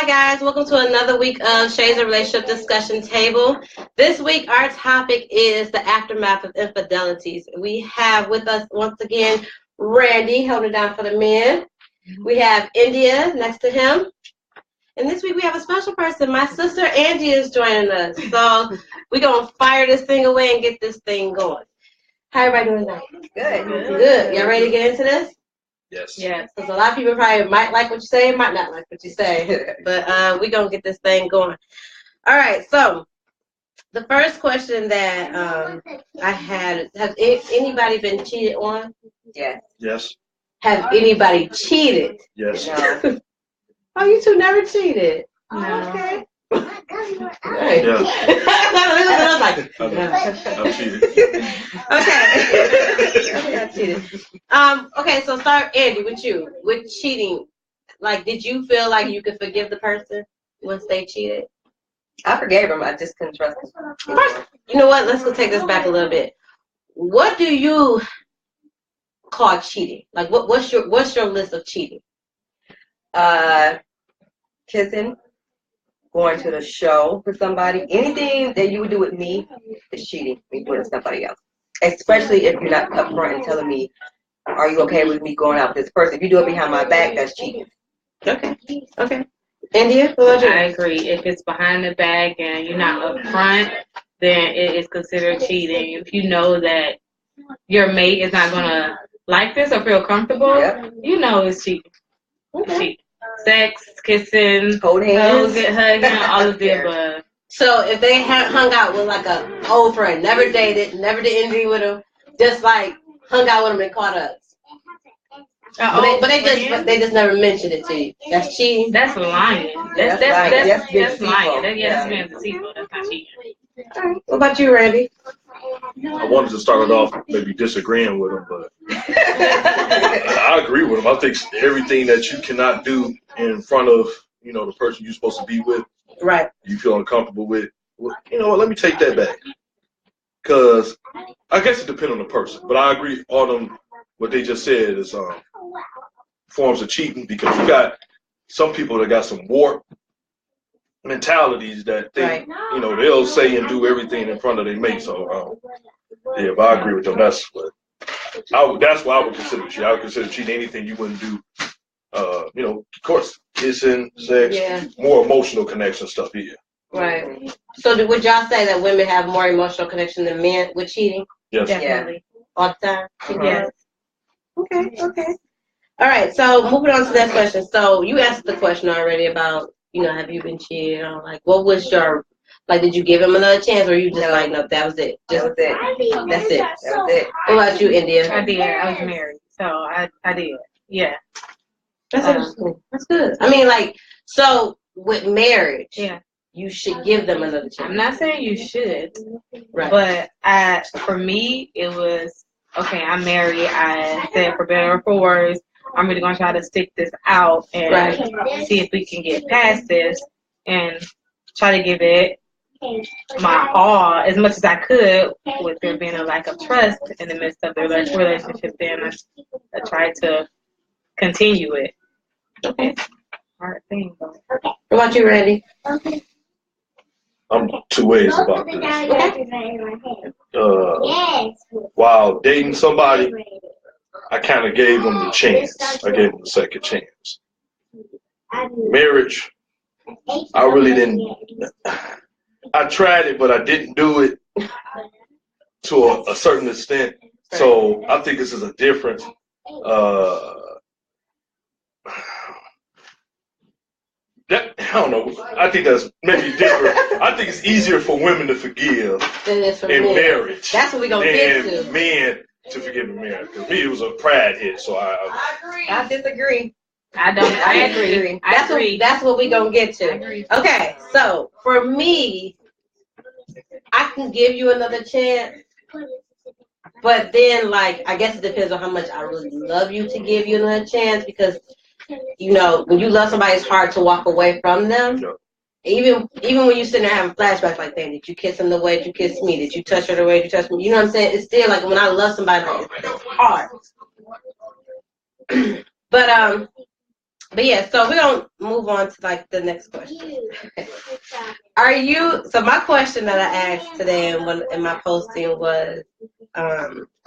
Hi guys, welcome to another week of Shades of Relationship Discussion Table. This week our topic is the aftermath of infidelities. We have with us once again Randy holding it down for the men. We have India next to him. And this week we have a special person. My sister Angie is joining us. So we're going to fire this thing away and get this thing going. How everybody doing tonight? Good. Y'all ready to get into this? Yes. Because a lot of people probably might like what you say, might not like what you say. But we're going to get this thing going. All right. So the first question that I had, has anybody been cheated on? Yes. Have anybody cheated? Yes. No. Oh, you two never cheated? No. Okay. Yeah. I've cheated. Okay, so start, Andy, with you. With cheating, like, did you feel like you could forgive the person once they cheated? I forgave him. I just couldn't trust him. First, you know what? Let's go take this back a little bit. What do you call cheating? Like, what's your list of cheating? Kissing, going to the show with somebody, anything that you would do with me is cheating. Me with somebody else, especially if you're not upfront and telling me, "Are you okay with me going out with this person?" If you do it behind my back, that's cheating. Okay. India, what about you? I agree. If it's behind the back and you're not upfront, then it is considered cheating. If you know that your mate is not gonna like this or feel comfortable, you know it's cheating. Okay. Cheating. Sex, kissing, Hold hands, hugging, all of the above. So if they hung out with like a old friend, never dated, never did anything with them, just like hung out with them and caught up. But they just never mentioned it to you. That's cheating. That's lying. That's lying. That's being deceitful. That's not cheating. All right. What about you, Randy? I wanted to start it off maybe disagreeing with him, but I agree with him. I think everything that you cannot do in front of, the person you're supposed to be with, right? You feel uncomfortable with. Well, you know what? Let me take that back. Because I guess it depends on the person, but I agree. All them what they just said is forms of cheating, because you got some people that got some warped mentalities that think, they'll say and do everything in front of their mate. So, but I agree with them. That's why I would consider cheating. I would consider cheating anything you wouldn't do. Of course, kissing, sex, more emotional connection stuff here. Right. So would y'all say that women have more emotional connection than men with cheating? Yes. Definitely. All the time? Yes. Okay. All right, so moving on to that question. So you answered the question already about, have you been cheated on? Like, what was your, did you give him another chance, or you just no, that was it? That was it. That's it. That was it. What about you, India? I did. I was married, so I did. Yeah. That's interesting. That's good. I mean, so with marriage, you should give them another chance. I'm not saying you should, right? But for me, it was okay. I'm married. I said for better or for worse, I'm really gonna try to stick this out and see if we can get past this, and try to give it my all as much as I could, with there being a lack of trust in the midst of the relationship. Then I tried to continue it. Okay. Hard thing, though. What about you, Randy? I'm two ways about this. While dating somebody, I kind of gave them the chance. I gave them a second chance. Marriage, I really didn't. I tried it, but I didn't do it to a certain extent. So I think this is a difference. I don't know. I think that's maybe different. I think it's easier for women to forgive in marriage. That's what we're going to get to. Than men to forgive in marriage. Because me, it was a pride hit. So I agree. I disagree. I agree. That's what we're going to get to. Okay, so for me, I can give you another chance. But then, I guess it depends on how much I really love you to give you another chance, because when you love somebody, it's hard to walk away from them. Yeah. Even when you're sitting there having flashbacks like, dang, did you kiss him the way that you kissed me? Did you touch her the way you touched me? You know what I'm saying? It's still when I love somebody, it's hard. But But yeah, so we're gonna move on to like the next question. So my question that I asked today in my posting was,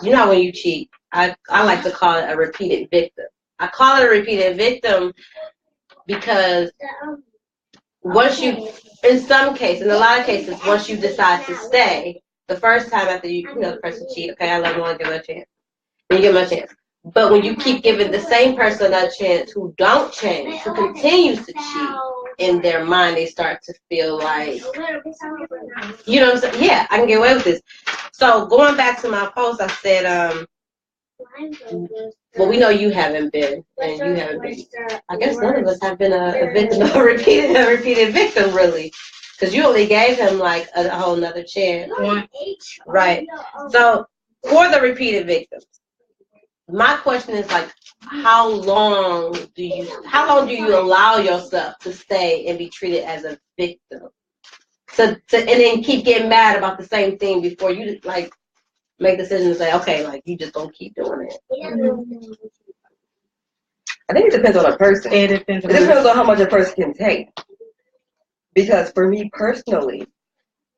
you know, when you cheat, I like to call it a repeated victim. I call it a repeated victim because once you, in a lot of cases, once you decide to stay, the first time after you know the person cheat, okay, I love you, I want to give them a chance. And you give them a chance. But when you keep giving the same person a chance who don't change, who continues to cheat, in their mind they start to feel like, you know what I'm saying? Yeah, I can get away with this. So going back to my post, I said, well, we know you haven't been, and you haven't been. I guess none of us have been a victim of a repeated victim, really. Because you only gave him like a whole nother chance. Right. So for the repeated victims, my question is like, how long do you allow yourself to stay and be treated as a victim? And then keep getting mad about the same thing before you like make decisions and say, okay, like you just don't keep doing it. I think it depends on a person. It depends on how much a person can take. Because for me personally,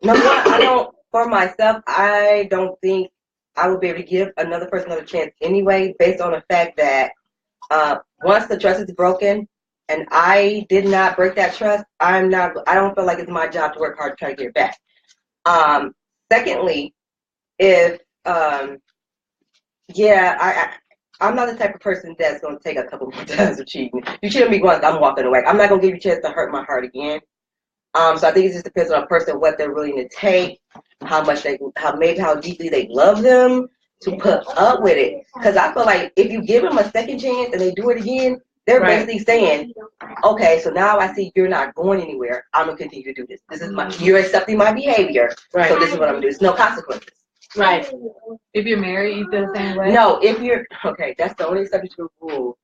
for myself, I don't think I would be able to give another person another chance anyway, based on the fact that once the trust is broken and I did not break that trust, I don't feel like it's my job to work hard to try to get it back. Secondly, if I'm not the type of person that's going to take a couple more times of cheating. You cheat on me once, I'm walking away. I'm not going to give you a chance to hurt my heart again. So I think it just depends on a person, what they're willing to take, how deeply they love them to put up with it. Because I feel like if you give them a second chance and they do it again, they're basically saying, okay, so now I see you're not going anywhere. I'm going to continue to do this. You're accepting my behavior. Right. So this is what I'm going to do. There's no consequences. Right. If you're married, you feel the same way? No, that's the only exception to the rule.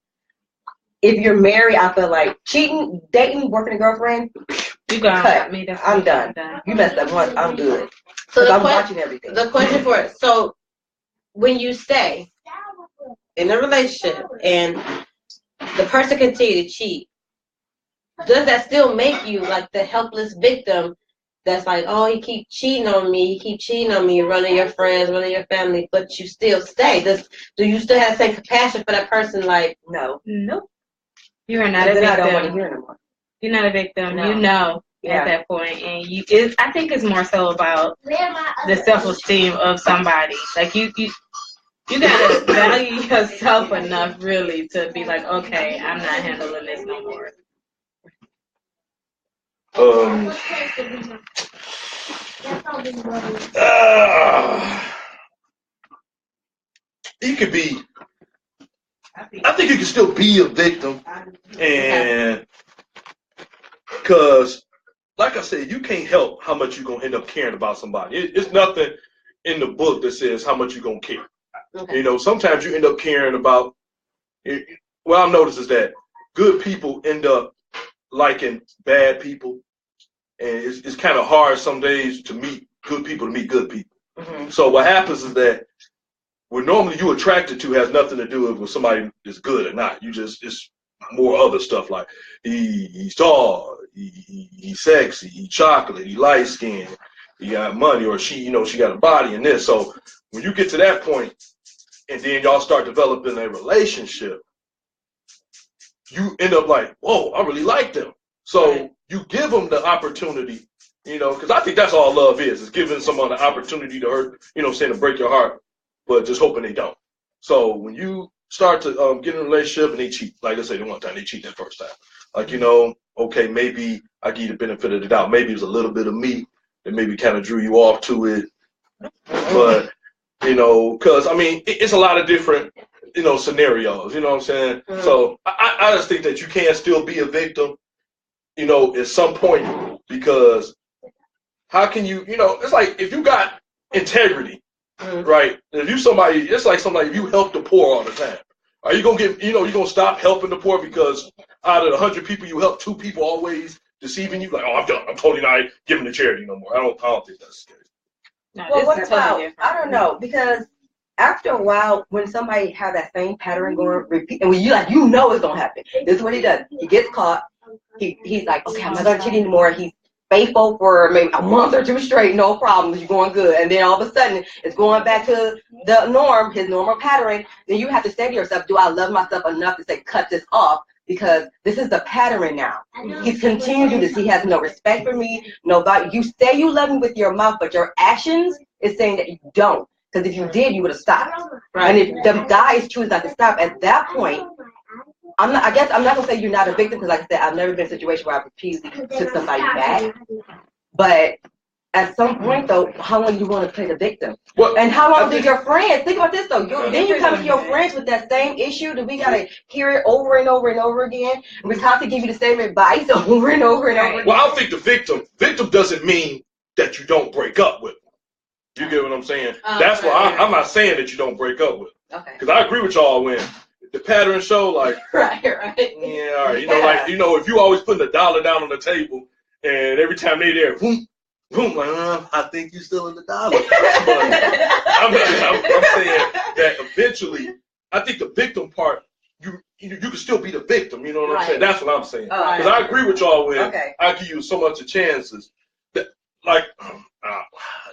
If you're married, I feel like cheating, dating, working a girlfriend, you got cut. I'm done. You messed up once, I'm good. So I'm watching everything. The question for it, so when you stay in a relationship and the person continue to cheat, does that still make you like the helpless victim that's like, oh, he keep cheating on me, running your friends, running your family, but you still stay? Do you still have the same compassion for that person? Like, no. Nope. You are not a victim. I don't want to hear anymore. You're not a victim. No. You know at that point, and I think it's more so about the self-esteem of somebody. Like you gotta value yourself enough, really, to be like, okay, I'm not handling this no more. You could be. I think you can still be a victim, and because, like I said, you can't help how much you're gonna end up caring about somebody. It's nothing in the book that says how much you're gonna care. Okay. You know, sometimes you end up caring about. What I've noticed is that good people end up liking bad people, and it's kind of hard some days to meet good people Mm-hmm. So what happens is that what normally you're attracted to has nothing to do with somebody that's good or not. It's more other stuff like he's tall, he's sexy, he's chocolate, he light skinned, he got money, or she got a body and this. So when you get to that point, and then y'all start developing a relationship, you end up like, whoa, I really like them. So you give them the opportunity, because I think that's all love is giving someone the opportunity to hurt, to break your heart, but just hoping they don't. So when you start to get in a relationship and they cheat, like I say, the one time they cheat that first time, like, okay, maybe I give you the benefit of the doubt. Maybe it was a little bit of me that maybe kind of drew you off to it. But, because, it's a lot of different, scenarios, you know what I'm saying? Mm-hmm. So I just think that you can still be a victim, at some point, because how can you, it's like if you got integrity, mm-hmm. right? If you somebody, it's like somebody, if you help the poor all the time, are you going to get, you're going to stop helping the poor because out of the 100 people you help, 2 people always deceiving you? Like, oh, I'm done. I'm totally not giving to charity no more. I don't think that's scary. No, well, what about, I don't know, because after a while, when somebody have that same pattern going, repeat, and when you know it's gonna happen. This is what he does. He gets caught. He's like, okay, I'm not gonna cheat anymore. He's faithful for maybe a month or two straight, no problem. You're going good, and then all of a sudden, it's going back to the norm, his normal pattern. Then you have to say to yourself, do I love myself enough to say, cut this off? Because this is the pattern now. He's continuing to do this. He has no respect for me, no value. You say you love me with your mouth, but your actions is saying that you don't. Because if you did, you would have stopped. Right. And if the guy is choosing not to stop, at that point, I guess I'm not gonna say you're not a victim, because like I said, I've never been in a situation where I repeatedly took somebody back. But at some point, though, how long do you want to play the victim? Well, and how long do your friends think about this though? Then you come to your friends with that same issue. Do we gotta hear it over and over and over again? We have to give you the same advice over and over and over again. Well, I don't think the victim doesn't mean that you don't break up with them. You get what I'm saying? That's why I'm not saying that you don't break up with them. Okay. Because I agree with y'all when the pattern show, like, right. Yeah, all right. If you always putting $1 down on the table, and every time they there, boom, like, I think you're still in the dollar. But I'm saying that eventually, I think the victim part, you can still be the victim. You know what I'm saying? That's what I'm saying. Because I agree with y'all when I give you so much of chances. That, like,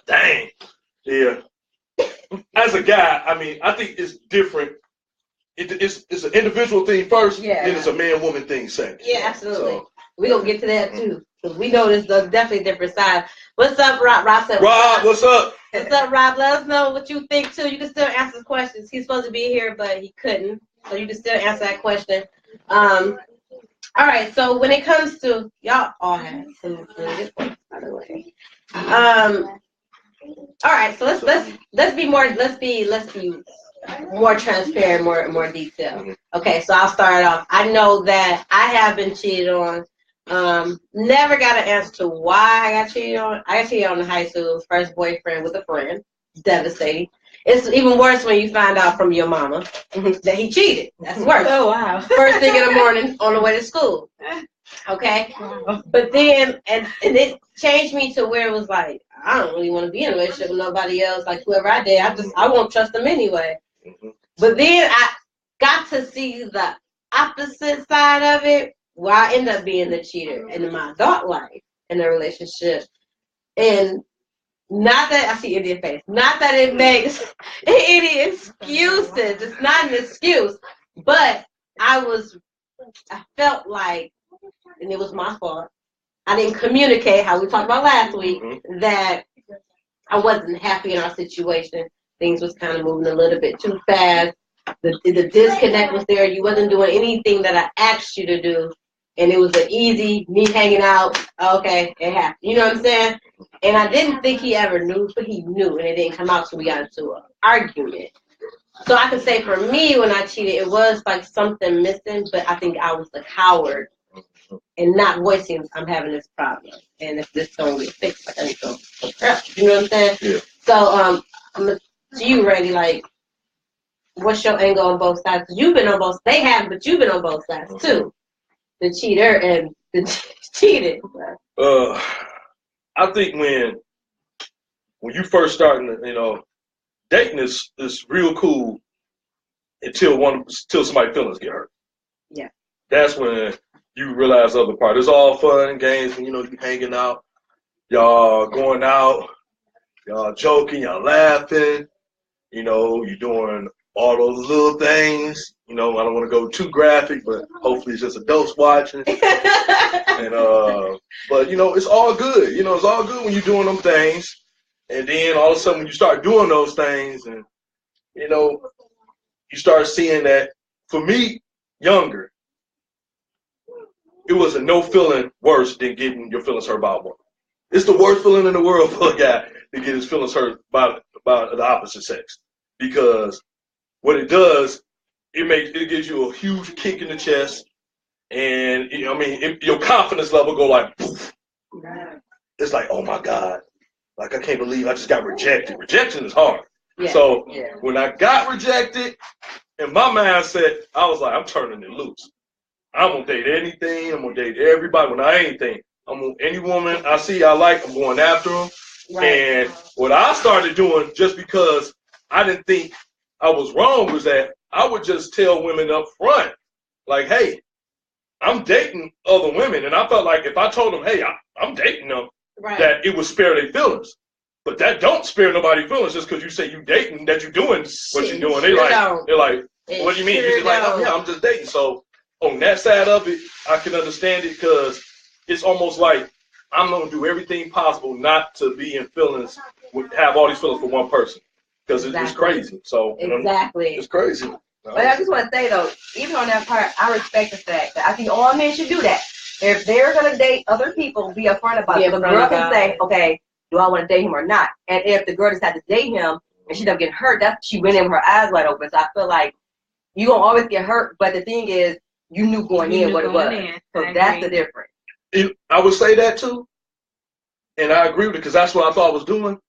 dang, yeah. As a guy, I mean, I think it's different. It's an individual thing first, then it's a man-woman thing second. Yeah, absolutely. So, we're going to get to that, too. Because we know there's definitely different sides. What's up, Rob? Rob, what's up? What's up, Rob? Let us know what you think, too. You can still answer questions. He's supposed to be here, but he couldn't. So you can still answer that question. All right, so when it comes to, y'all all have some really good points, by the way. All right, so let's be more transparent, more detailed. Okay, so I'll start off. I know that I have been cheated on. Never got an answer to why I got cheated on. I got cheated on in high school, first boyfriend with a friend. Devastating. It's even worse when you find out from your mama that he cheated. That's worse. Oh, wow. First thing in the morning on the way to school. Okay? Wow. But then, and it changed me to where it was like, I don't really want to be in a relationship with nobody else. Like, whoever I date, I won't trust them anyway. But then I got to see the opposite side of it, where I end up being the cheater in my adult life in a relationship. And not that I see Indian face, not that it makes any excuses. It's not an excuse, but I felt like, and it was my fault, I didn't communicate how we talked about last week, that I wasn't happy in our situation. Things was kind of moving a little bit too fast. The disconnect was there. You wasn't doing anything that I asked you to do. And it was an easy, me hanging out, okay, it happened. You know what I'm saying? And I didn't think he ever knew, but he knew, and it didn't come out till we got into an argument. So I could say for me, when I cheated, it was like something missing, but I think I was the coward and not voicing I'm having this problem. And if this don't get fixed, like I need to go, you know what I'm saying? Yeah. So I'm to you, Randy, like, what's your angle on both sides? You've been on both, they have, but you've been on both sides too. The cheater and the cheated. I think when you first starting, dating is real cool until somebody's feelings get hurt. Yeah. That's when you realize the other part. It's all fun and games when you hanging out, y'all going out, y'all joking, y'all laughing, you're doing all those little things. I don't want to go too graphic, but hopefully it's just adults watching. And but it's all good. It's all good when you're doing them things. And then all of a sudden when you start doing those things and you start seeing that, for me, younger, it was no feeling worse than getting your feelings hurt by a woman. It's the worst feeling in the world for a guy to get his feelings hurt by the opposite sex. Because what it does, it gives you a huge kick in the chest, and your confidence level go like poof. It's like, oh my God, like I can't believe I just got rejected. Rejection is hard. Yeah. So when I got rejected, in my mindset, I was like, I'm turning it loose. I'm gonna date anything. I'm gonna date everybody. When I ain't think, I'm gonna any woman I see I like, I'm going after them. Right. And what I started doing, just because I didn't think I was wrong was that I would just tell women up front, like, hey, I'm dating other women. And I felt like if I told them, hey, I'm dating them, that it would spare their feelings. But that don't spare nobody's feelings just because you say you dating, that you doing what you're doing. They're like, what do you mean? You're just like, oh, yeah, I'm just dating. So on that side of it, I can understand it because it's almost like I'm going to do everything possible not to be in feelings, have all these feelings for one person. Because it's crazy. So exactly, it's crazy. But I just want to say though, even on that part, I respect the fact that I think all men should do that. If they're gonna date other people, be upfront about it. The girl can say, okay, do I want to date him or not? And if the girl decides to date him and she doesn't get hurt, she went in with her eyes wide open. So I feel like you gonna always get hurt. But the thing is, you knew going in what it was. So that's the difference. I would say that too, and I agree with it because that's what I thought I was doing.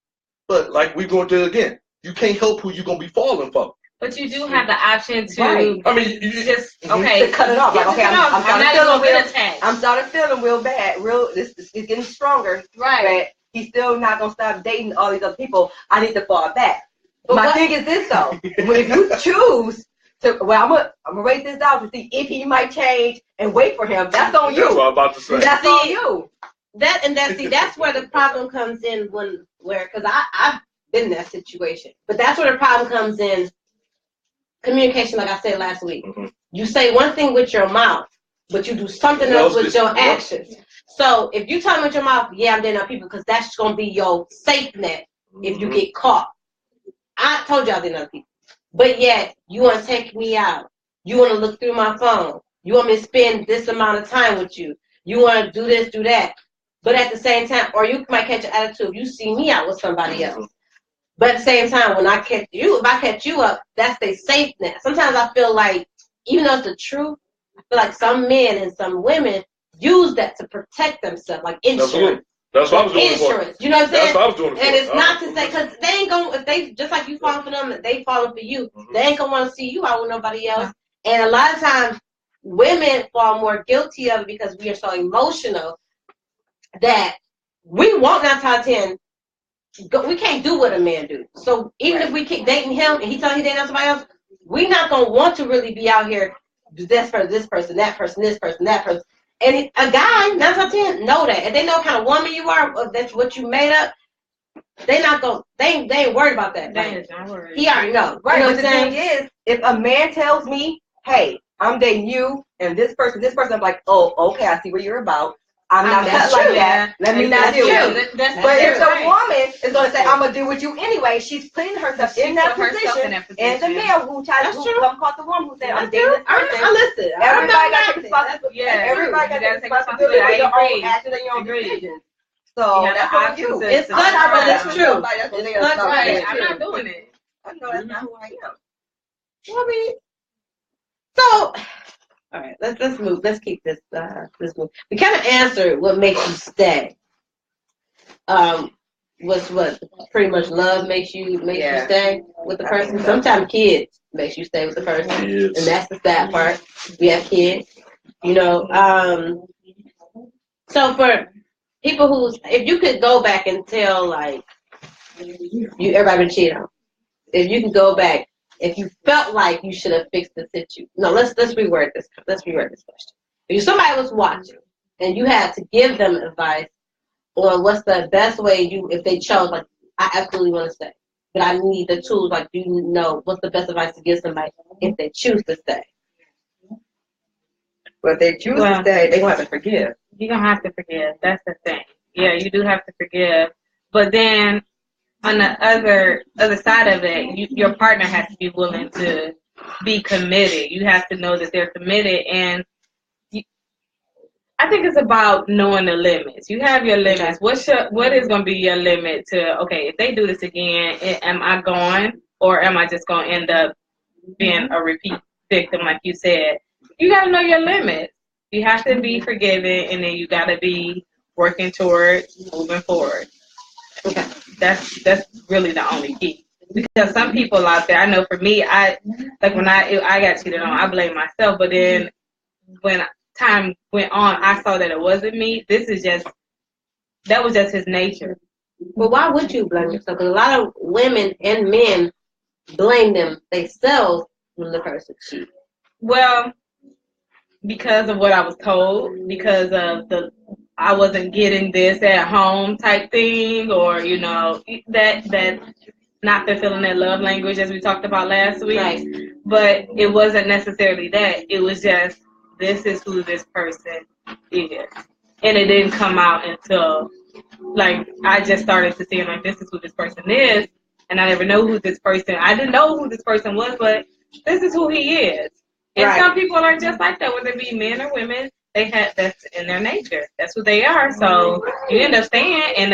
But like we're going to do again. You can't help who you're going to be falling for. But you do have the option to, I mean, you just, to cut it off. Like, okay, I'm starting feeling real bad. It's getting stronger. Right. But he's still not going to stop dating all these other people. I need to fall back. But my thing is this, though. If you choose to, I'm going to wait this out to see if he might change and wait for him, that's on you. That's what I'm about to say. That's on you. That's where the problem comes in because I've been in that situation. But that's where the problem comes in. Communication, like I said last week. Mm-hmm. You say one thing with your mouth, but you do something else with your actions. So if you tell me with your mouth, yeah, I'm dating other people, because that's going to be your safe net if you get caught. I told you I dating other people. But yet, you want to take me out. You want to look through my phone. You want me to spend this amount of time with you. You want to do this, do that. But at the same time, or you might catch an attitude if you see me out with somebody else. But at the same time, when I catch you, if I catch you up, that's their safe net. Sometimes I feel like, even though it's the truth, I feel like some men and some women use that to protect themselves, like insurance. That's what I was doing. Insurance. You know what I'm saying? That's what I was doing. And it's not to say, because they ain't going, if they, just like you falling for them, they falling for you, they ain't going to want to see you out with nobody else. And a lot of times, women fall more guilty of it because we are so emotional that we want 9 out of 10. We can't do what a man do. So even if we keep dating him and he tells he dating somebody else, we're not gonna want to really be out here. This person, that person, this person, that person. And a guy 9 out of 10 know that. If they know what kind of woman you are, or that's what you made up, they not gonna. They ain't worried about that. He already know. Right. You know but the thing is, if a man tells me, "Hey, I'm dating you and this person," I'm like, "Oh, okay, I see what you're about. I'm not cut like that. Let me not deal with you." But if the woman is going to say, "I'm going to deal with you anyway," she's putting herself in that position. And the man who tries to come caught the woman who said, "I'm dating this person." Listen, everybody got to take responsibility. Everybody got to take responsibility for your own actions and your own decisions. So that's on you. It's such, but it's true. It's right. I'm not doing it. I know that's not who I am. Well, I mean, so. All right, let's move. Let's keep this move. We kind of answered what makes you stay. What's what pretty much love makes you stay with the person. Sometimes kids makes you stay with the person, and that's the sad part. We have kids, you know. So for people if you could go back and tell like everybody been cheated on, if you can go back. If you felt like you should have fixed the situation. No, let's reword this. Let's reword this question. If somebody was watching and you had to give them advice, or what's the best way if they chose, like, I absolutely want to stay, but I need the tools, like, do you know what's the best advice to give somebody if they choose to stay? Well, if they choose to stay, they're going to have to forgive. You're going to have to forgive. That's the thing. Yeah, you do have to forgive. But then, on the other side of it, your partner has to be willing to be committed. You have to know that they're committed, and I think it's about knowing the limits. You have your limits. What is going to be your limit to, okay, if they do this again, am I going, or am I just going to end up being a repeat victim, like you said? You got to know your limits. You have to be forgiving, and then you got to be working toward moving forward. Okay. That's really the only key, because some people out there, I know for me, when I got cheated on, I blame myself, but then when time went on, I saw that it wasn't me. That was just his nature. Well, why would you blame yourself? Because a lot of women and men blame themselves when the person cheats? Well, because of what I was told, because of I wasn't getting this at home type thing, or that not fulfilling that love language as we talked about last week. Right. But it wasn't necessarily that. It was just, this is who this person is. And it didn't come out until, like, I just started to see, like, this is who this person is. And I never know who this person, I didn't know who this person was, but this is who he is. And Right. some people are just like that, whether it be men or women. That's in their nature. That's who they are. So you end up staying, and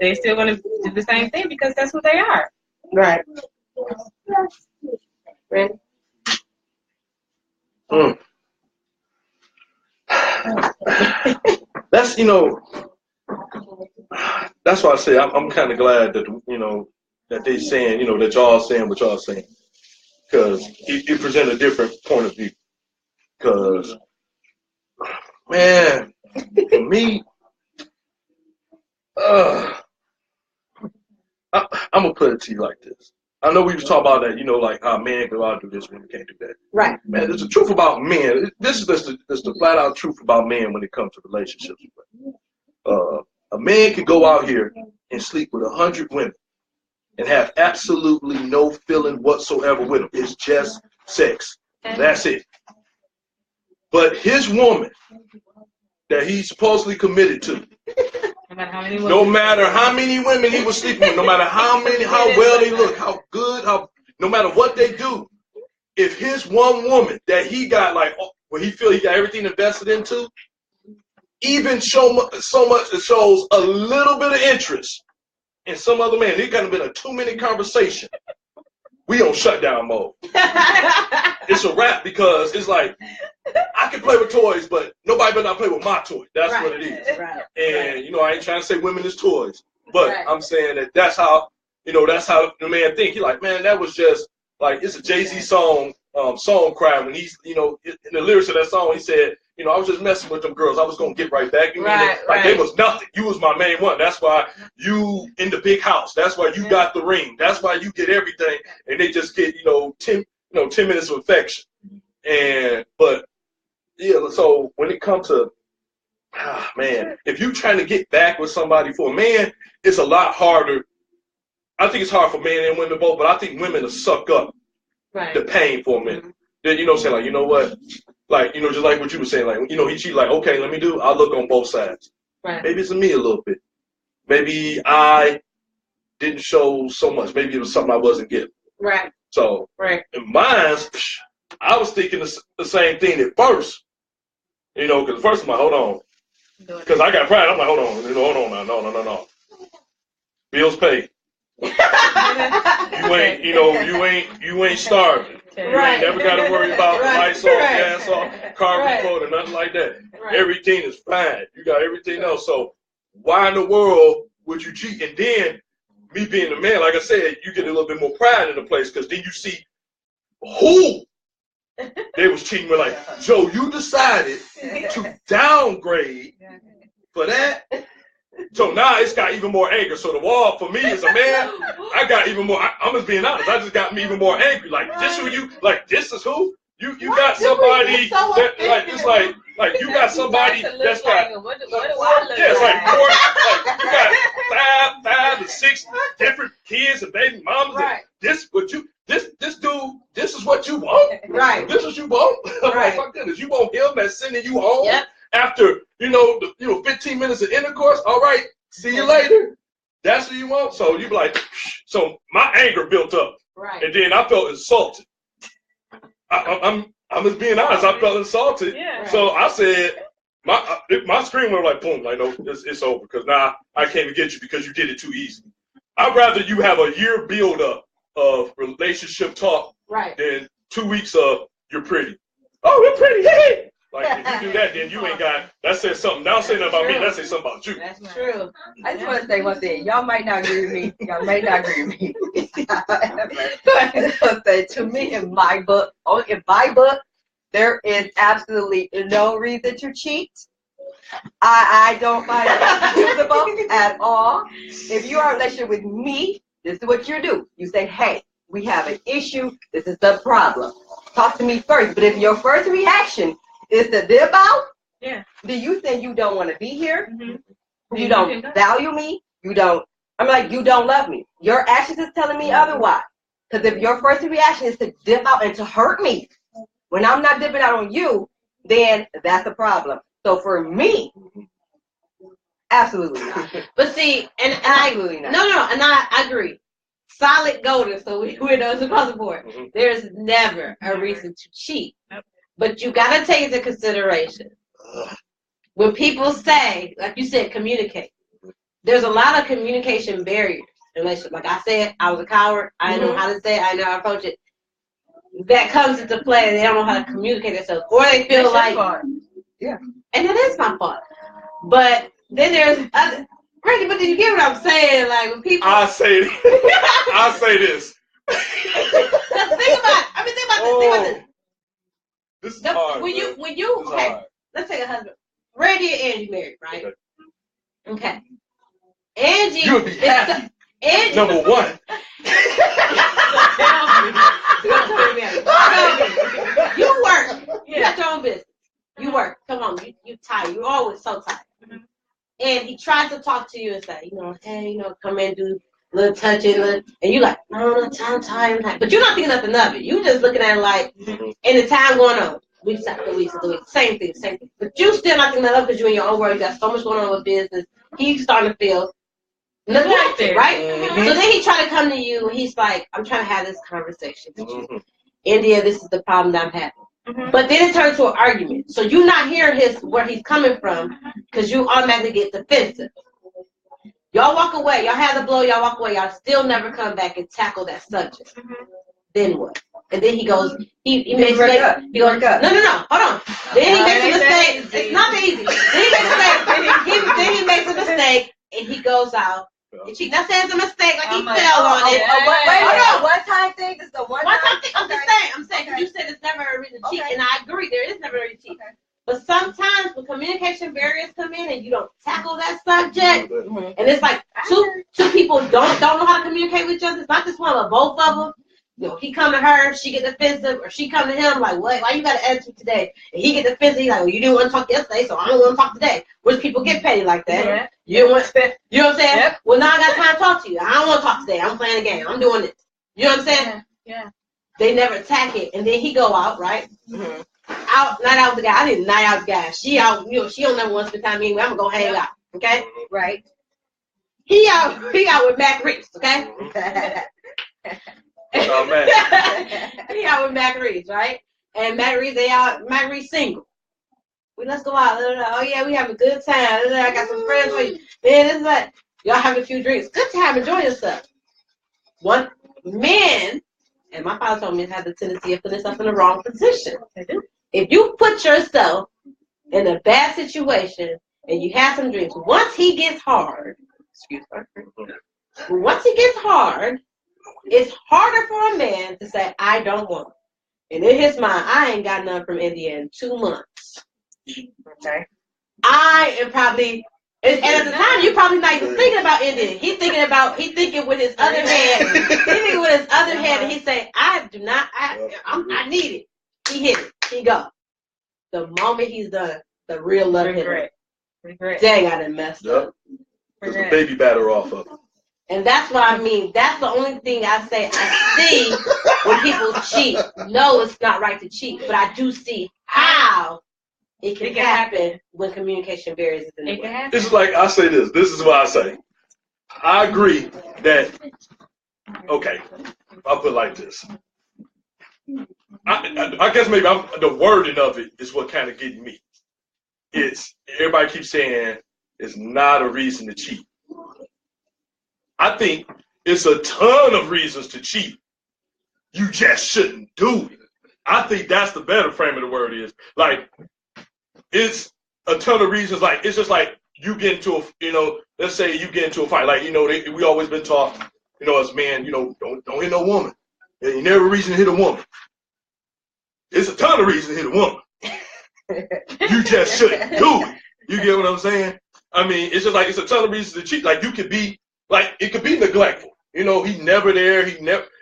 they're still going to do the same thing because that's who they are. Right. Ready? That's that's why I say I'm kind of glad that that they saying that y'all saying what y'all saying, because it present a different point of view. Because man, for me, I'm gonna put it to you like this. I know we was talking about that, like how men go out and do this, women can't do that. Right. Man, there's the truth about men. This is just the flat out truth about men when it comes to relationships. A man can go out here and sleep with 100 women and have absolutely no feeling whatsoever with them. It's just sex. That's it. But his woman that he's supposedly committed to, no matter how many women he was sleeping with, no matter how well they look, how good, no matter what they do, if his one woman that he got, like, where he feel he got everything invested into, even so much it shows a little bit of interest in some other man, it could have been a 2-minute conversation, we on shutdown mode. It's a wrap, because it's like, I can play with toys, but nobody better not play with my toy. That's what it is. Right. And I ain't trying to say women is toys, but I'm saying that's how the man think. He like, man, that was just like, it's a Jay-Z song cry, when he's in the lyrics of that song he said, I was just messing with them girls, I was gonna get right back. They was nothing. You was my main one. That's why you in the big house. That's why you got the ring. That's why you get everything, and they just get 10 minutes of affection. But yeah, so when it comes to man, if you trying to get back with somebody, for a man, it's a lot harder. I think it's hard for men and women both, but I think women will suck up the pain for a minute. Then say, like, you know what? Like, just like what you were saying, like, he cheated, like, okay, I'll look on both sides. Right. Maybe it's me a little bit. Maybe I didn't show so much. Maybe it was something I wasn't getting. Right. So, in mine, I was thinking the same thing at first. Because first I'm like, hold on. Because I got pride. I'm like, hold on. Hold on now. No. Bills paid. You ain't starving. You ain't never got to worry about lights off, gas off, car remote, or nothing like that. Right. Everything is fine. You got everything else. So why in the world would you cheat? And then me being the man, like I said, you get a little bit more pride in the place, because then you see who they was cheating with. Like, Joe, you decided to downgrade for that. So now it's got even more anger. So the wall for me as a man, I got even more. I'm just being honest. I just got me even more angry. Like, this who you? Like, this is who you got somebody that, like, it's like you got somebody that's got it's like 4, like you got 5 to 6 different kids and baby mamas. And this dude, this is what you want. Right. This is what you want. Right. My goodness, you want him that's sending you home. Yep. After 15 minutes of intercourse, all right, see you later. That's what you want. So you be like, so my anger built up, and then I felt insulted. I'm just being honest. I felt insulted. Yeah, so I said, my screen went like boom, like no, it's over, because now I can't even get you because you did it too easy. I'd rather you have a year build up of relationship talk than 2 weeks of you're pretty. Oh, you're pretty. Hey. Like, if you do that, then you ain't got, that says something. Now say nothing about me, that says something about you. That's true. I just want to say one thing. Y'all might not agree with me. Y'all might not agree with me. To me, in my book, there is absolutely no reason to cheat. I don't find it excusable at all. If you are in a relationship with me, this is what you do. You say, hey, We have an issue. This is the problem. Talk to me first. But if your first reaction is to dip out, do you think you don't want to be here? Mm-hmm. You don't value me? You don't. I'm like, you don't love me. Your actions is telling me otherwise. Because if your first reaction is to dip out and to hurt me, when I'm not dipping out on you, then that's a problem. So for me, absolutely not. But see, and absolutely not. No, and I agree. Solid golden, so we're those across the board. Mm-hmm. There's never a reason to cheat. Yep. But you got to take into consideration. When people say, like you said, communicate, there's a lot of communication barriers in relationships. Like I said, I was a coward. I didn't know how to say it. I didn't know how to approach it. That comes into play. They don't know how to communicate themselves. Or they feel like, yeah. And it is my fault. But then there's other. Randy, but did you get what I'm saying? Like when people, I say this. Think about this. This is hard. When you okay, hard. Let's take a husband. Randy and Angie married, right? Okay. Angie. You would be happy. Angie. Number one. You work. You got your own business. You work. Come on. You tired. You're always so tired. And he tries to talk to you and say, hey, come in, do a little touching, and you like, no, I'm tired. But you're not thinking nothing of it. You just looking at it like, and the time going on, weeks after weeks after weeks, same thing. But you still not thinking that up because you're in your own world. You got so much going on with business. He's starting to feel neglected, right? Mm-hmm. So then he try to come to you, and he's like, I'm trying to have this conversation with you. India, this is the problem that I'm having. Mm-hmm. But then it turns to an argument. So you're not hearing where he's coming from because you automatically get defensive. Y'all walk away. Y'all have the blow. Y'all walk away. Y'all still never come back and tackle that subject. Mm-hmm. Then what? And then he goes, he makes a mistake. He goes, no, hold on. Then he makes a mistake. It's not that easy. Then he makes a mistake and he goes out. And she not saying it's a mistake, like he fell on it. One time thing. This is a one time thing. I'm saying, because you said it's never a reason to cheat, and I agree, there is never a reason to cheat. But sometimes when communication barriers come in and you don't tackle that subject, and it's like two people don't know how to communicate with each other. It's not just one, but both of them. He come to her, she get defensive, or she come to him like, what? Why you got an attitude today? And he get defensive. He's like, well, you didn't want to talk yesterday, so I don't want to talk today. Which people get petty like that. Yeah. You know what I'm saying? Yep. Well, now I got time to talk to you. I don't want to talk today. I'm playing a game. I'm doing this. You know what I'm saying? Yeah. They never attack it, and then he go out, right? Mm-hmm. Night out with the guy. I didn't night out with the guy. She out. She don't never want to spend time with me. I'm gonna go hang out. Okay. Right. He out with Mac Reeves. Okay. Oh, man. He out with Mac Reeves, right? And Mac Reeves, Mac Reeves single. Let's go out. Oh, yeah, we have a good time. I got some friends for you. Man, this is like, y'all have a few drinks. Good time. Enjoy yourself. One man, and my father told me, has the tendency of putting himself in the wrong position. If you put yourself in a bad situation and you have some drinks, once he gets hard, it's harder for a man to say, I don't want it. And in his mind, I ain't got none from India in 2 months. Okay. I am probably, and at the time, you're probably not even thinking about India. He's thinking with his other hand. And he say, I need it. He hit it. He go. The moment he's done, the real love hit him. Regret. Dang, I done messed up. There's a baby batter off of him. And that's what I mean. That's the only thing I say I see when people cheat. No, it's not right to cheat, but I do see how it can happen when communication barriers is in the way. It's like I say this. This is what I say. I agree that. Okay, I'll put it like this. I guess maybe the wording of it is what kind of getting me. It's everybody keeps saying it's not a reason to cheat. I think it's a ton of reasons to cheat. You just shouldn't do it. I think that's the better frame of the word is. Like, it's a ton of reasons. Like, it's just like you get into a, let's say you get into a fight. Like, we always been taught, as men, don't hit no woman. And you never reason to hit a woman. It's a ton of reasons to hit a woman. You just shouldn't do it. You get what I'm saying? I mean, it's just like it's a ton of reasons to cheat. Like, you could be, like, it could be neglectful. He never there.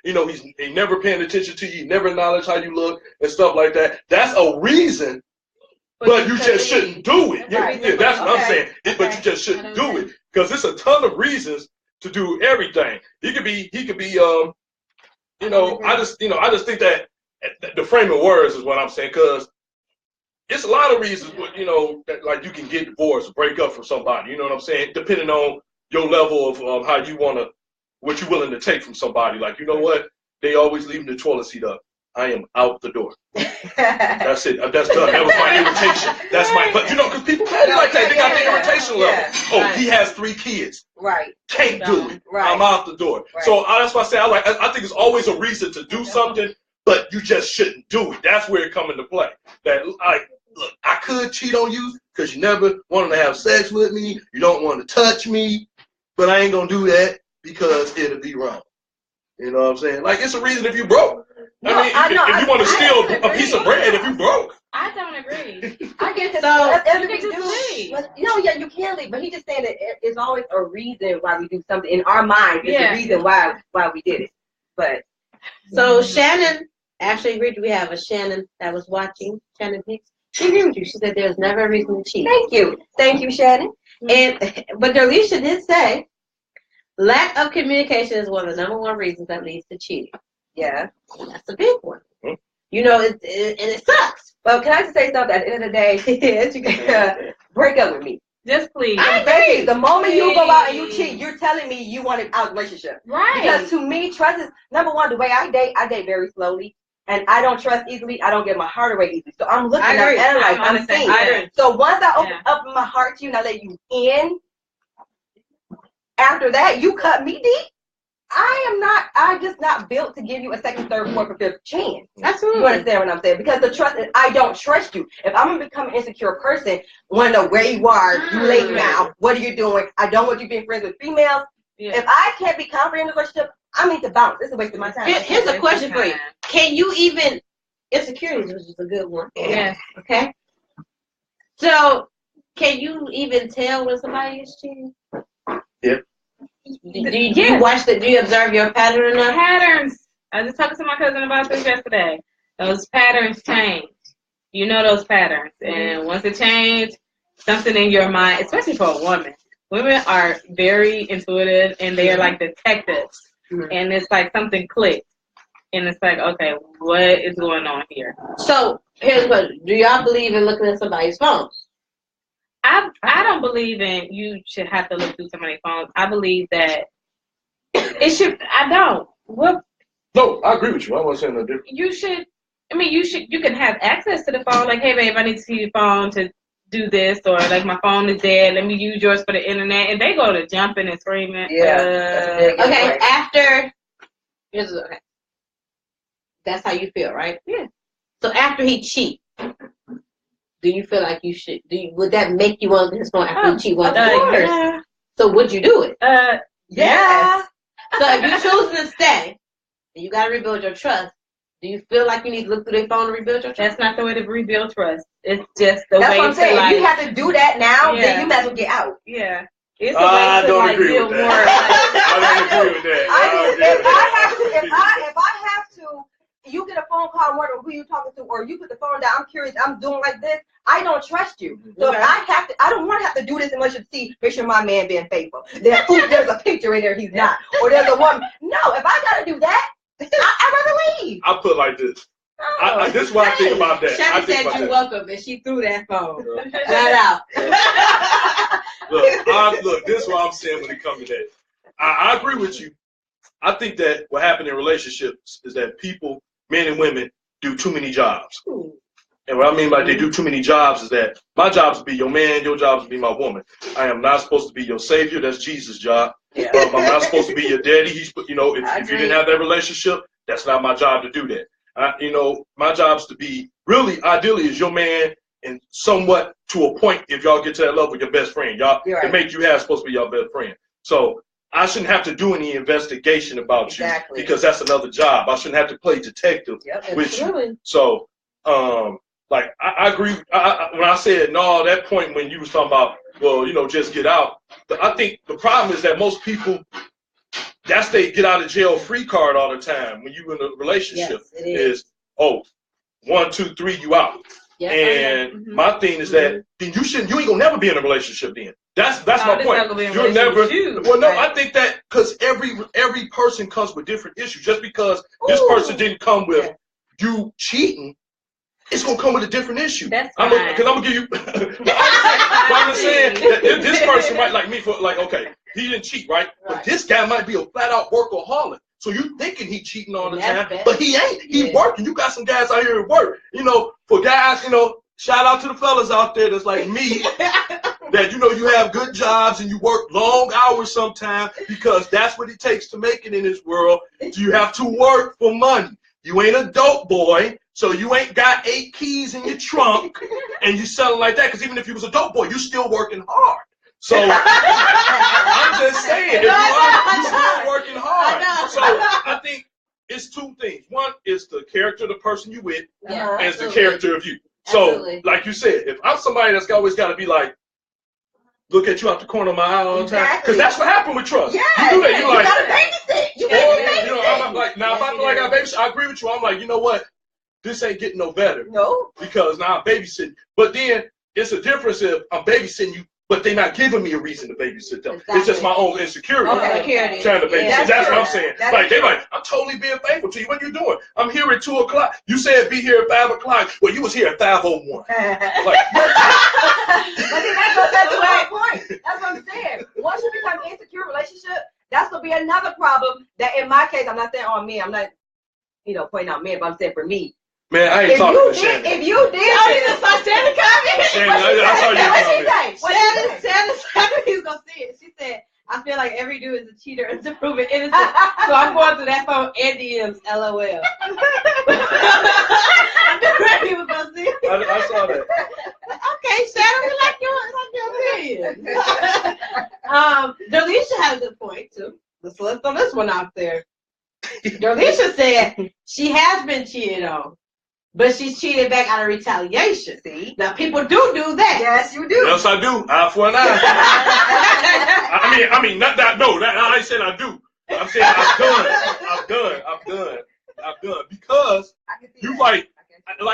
he's never paying attention to you, never acknowledge how you look and stuff like that. That's a reason, but you just shouldn't do it. Yeah, that's what I'm saying. But you just shouldn't do it because there's a ton of reasons to do everything. He could be. I just think that the frame of words is what I'm saying, because it's a lot of reasons, that like you can get divorced, break up from somebody. You know what I'm saying? Depending on your level of how you what you're willing to take from somebody. Like, you know what? They always leaving the toilet seat up. I am out the door. That's it. That's done. That was my irritation. But because people petty like that. They got the irritation level. Oh, he has 3 kids. Right. Can't do it. Right. I'm out the door. Right. So that's why I say I think it's always a reason to do something, but you just shouldn't do it. That's where it comes into play. That look, I could cheat on you because you never wanted to have sex with me. You don't want to touch me, but I ain't gonna do that because it'll be wrong. You know what I'm saying? Like, it's a reason if you broke. No, if you want to steal a piece of bread, if you broke. I don't agree. I get this. You can leave, but he's just saying that it's always a reason why we do something in our mind. It's a reason why we did it. But so Shannon actually agreed. We have a Shannon that was watching. Shannon Hicks. She agreed with you. She said there's never a reason to cheat. Thank you, Shannon. But Darlisha did say lack of communication is one of the #1 reasons that leads to cheating. Yeah, that's a big one. And it sucks. Well, can I just say something? At the end of the day, you can break up with me. Just please. Basically, the moment you go out and you cheat, you're telling me you want an out relationship. Right. Because to me, trust is #1. The way I date very slowly. And I don't trust easily. I don't get my heart away easily. So I'm looking at it like I'm seeing. So once I open up my heart to you and I let you in, after that, you cut me deep. I'm just not built to give you a second, third, fourth, or fifth chance. Absolutely. You understand what I'm saying? Because the trust is, I don't trust you. If I'm going to become an insecure person, want to know where you are, you late now, what are you doing? I don't want you being friends with females. Yeah. If I can't be confident in a relationship, I need to bounce. It's a waste of my time. Here's a question for you. Can you even, insecurities, which is a good one. Yeah. Okay. So, can you even tell when somebody is cheating? Yeah. Do you watch do you observe your pattern enough? Patterns. I was just talking to my cousin about this yesterday. Those patterns change. You know those patterns. And once it changes, something in your mind, especially for a woman. Women are very intuitive and they are like detectives. And it's like something clicked. And it's like, okay, what is going on here? So, here's what. Do y'all believe in looking at somebody's phones? I don't believe in you should have to look through somebody's phones. I believe that it should. I don't. What? No, I agree with you. I wasn't saying no different. You should. I mean, you can have access to the phone. Like, hey, babe, I need to see your phone to do this, or like my phone is dead. Let me use yours for the internet. And they go to jumping and screaming. Yeah. Okay. After. Okay. That's how you feel, right? Yeah. So after he cheats. Do you feel like you should? Would that make you want his phone after you cheat? Well, yeah. So would you do it? Yeah. So if you're choosing to stay, and you got to rebuild your trust, do you feel like you need to look through their phone to rebuild your trust? That's not the way to rebuild trust. It's just the That's way what I'm saying. to If you have to do that now, then you might as well get out. Yeah. It's a way to like build more. I don't agree with that. If I have to. You get a phone call, wondering who you talking to, or you put the phone down. I'm curious. I'm doing like this. I don't trust you. So if I don't want to have to do this unless you see, make sure my man being faithful. There's a picture in there, he's not, or there's a woman. No, if I gotta do that, I'd rather leave. I put like this. This is what I think about that. Shannon said you're welcome, and she threw that phone right out. Look, this is what I'm saying when it comes to that. I agree with you. I think that what happened in relationships is that people, men and women, do too many jobs. And what I mean by they do too many jobs is that my job is to be your man, your job is to be my woman. I am not supposed to be your savior. That's Jesus' job. I'm not supposed to be your daddy. If you didn't have that relationship, that's not my job to do that. My job is to be, really, ideally, is your man, and somewhat to a point, if y'all get to that level, your best friend. Y'all, to make you have, supposed to be your best friend. So I shouldn't have to do any investigation about you because that's another job. I shouldn't have to play detective with you. So, I agree. When I said, no, that point when you was talking about, well, just get out. I think the problem is that most people, that's they get out of jail free card all the time when you in a relationship. Yes, it is. 1, 2, 3, you out. Yep. And my thing is that then you ain't gonna never be in a relationship then. That's my point. You'll never. Well, no, I think that because every person comes with different issues. Just because this person didn't come with you cheating, it's gonna come with a different issue. That's I'm gonna give you. I'm just saying that if this person might like me for like, okay, he didn't cheat, right? But this guy might be a flat out workaholic. So you thinking he cheating all the time, but he ain't. He working. You got some guys out here at work. You know, for guys, you know, shout out to the fellas out there that's like me, that you know you have good jobs and you work long hours sometimes because that's what it takes to make it in this world. You have to work for money. You ain't a dope boy, so you ain't got 8 keys in your trunk and you selling like that. Because even if you was a dope boy, you still working hard. So I'm just saying, if you still working hard. So I think it's 2 things. One is the character of the person you with, and it's the character of you. So, like you said, if I'm somebody that's always got to be like, look at you out the corner of my eye all the time, because that's what happened with trust. Yeah, you do that, you like, gotta babysit. You gotta babysit. You know, I'm like, now if I feel like I babysit, I agree with you. I'm like, you know what? This ain't getting no better. No. Because now I'm babysitting. But then it's a difference if I'm babysitting you, but they're not giving me a reason to babysit them. Exactly. It's just my own insecurity trying to babysit. That's what I'm saying. Like they're like, I'm totally being faithful to you. What are you doing? I'm here at 2 o'clock. You said be here at 5 o'clock. Well, you was here at 5:01. Like, but then that goes back to my point. That's what I'm saying. Once you become an insecure relationship, that's gonna be another problem. That in my case, I'm not saying on me. I'm not, pointing out men, but I'm saying for me. Man, I ain't talking to Shannon. If you did, you just saw Shannon comment. I saw you comment. Shannon, he's gonna see it. She said, "I feel like every dude is a cheater and to prove it innocent." So I'm going through that phone and DMs. LOL. He was gonna see it. I saw that. Okay, Shannon, we like your opinion. Delisha had a good point too. Let's throw this one out there. Delisha said she has been cheated on, but she's cheated back out of retaliation. See? Now people do that. Yes, you do. Yes, I do. Eye for an eye. I mean, not that. No, that I ain't saying I do. I'm saying I've done. Because you like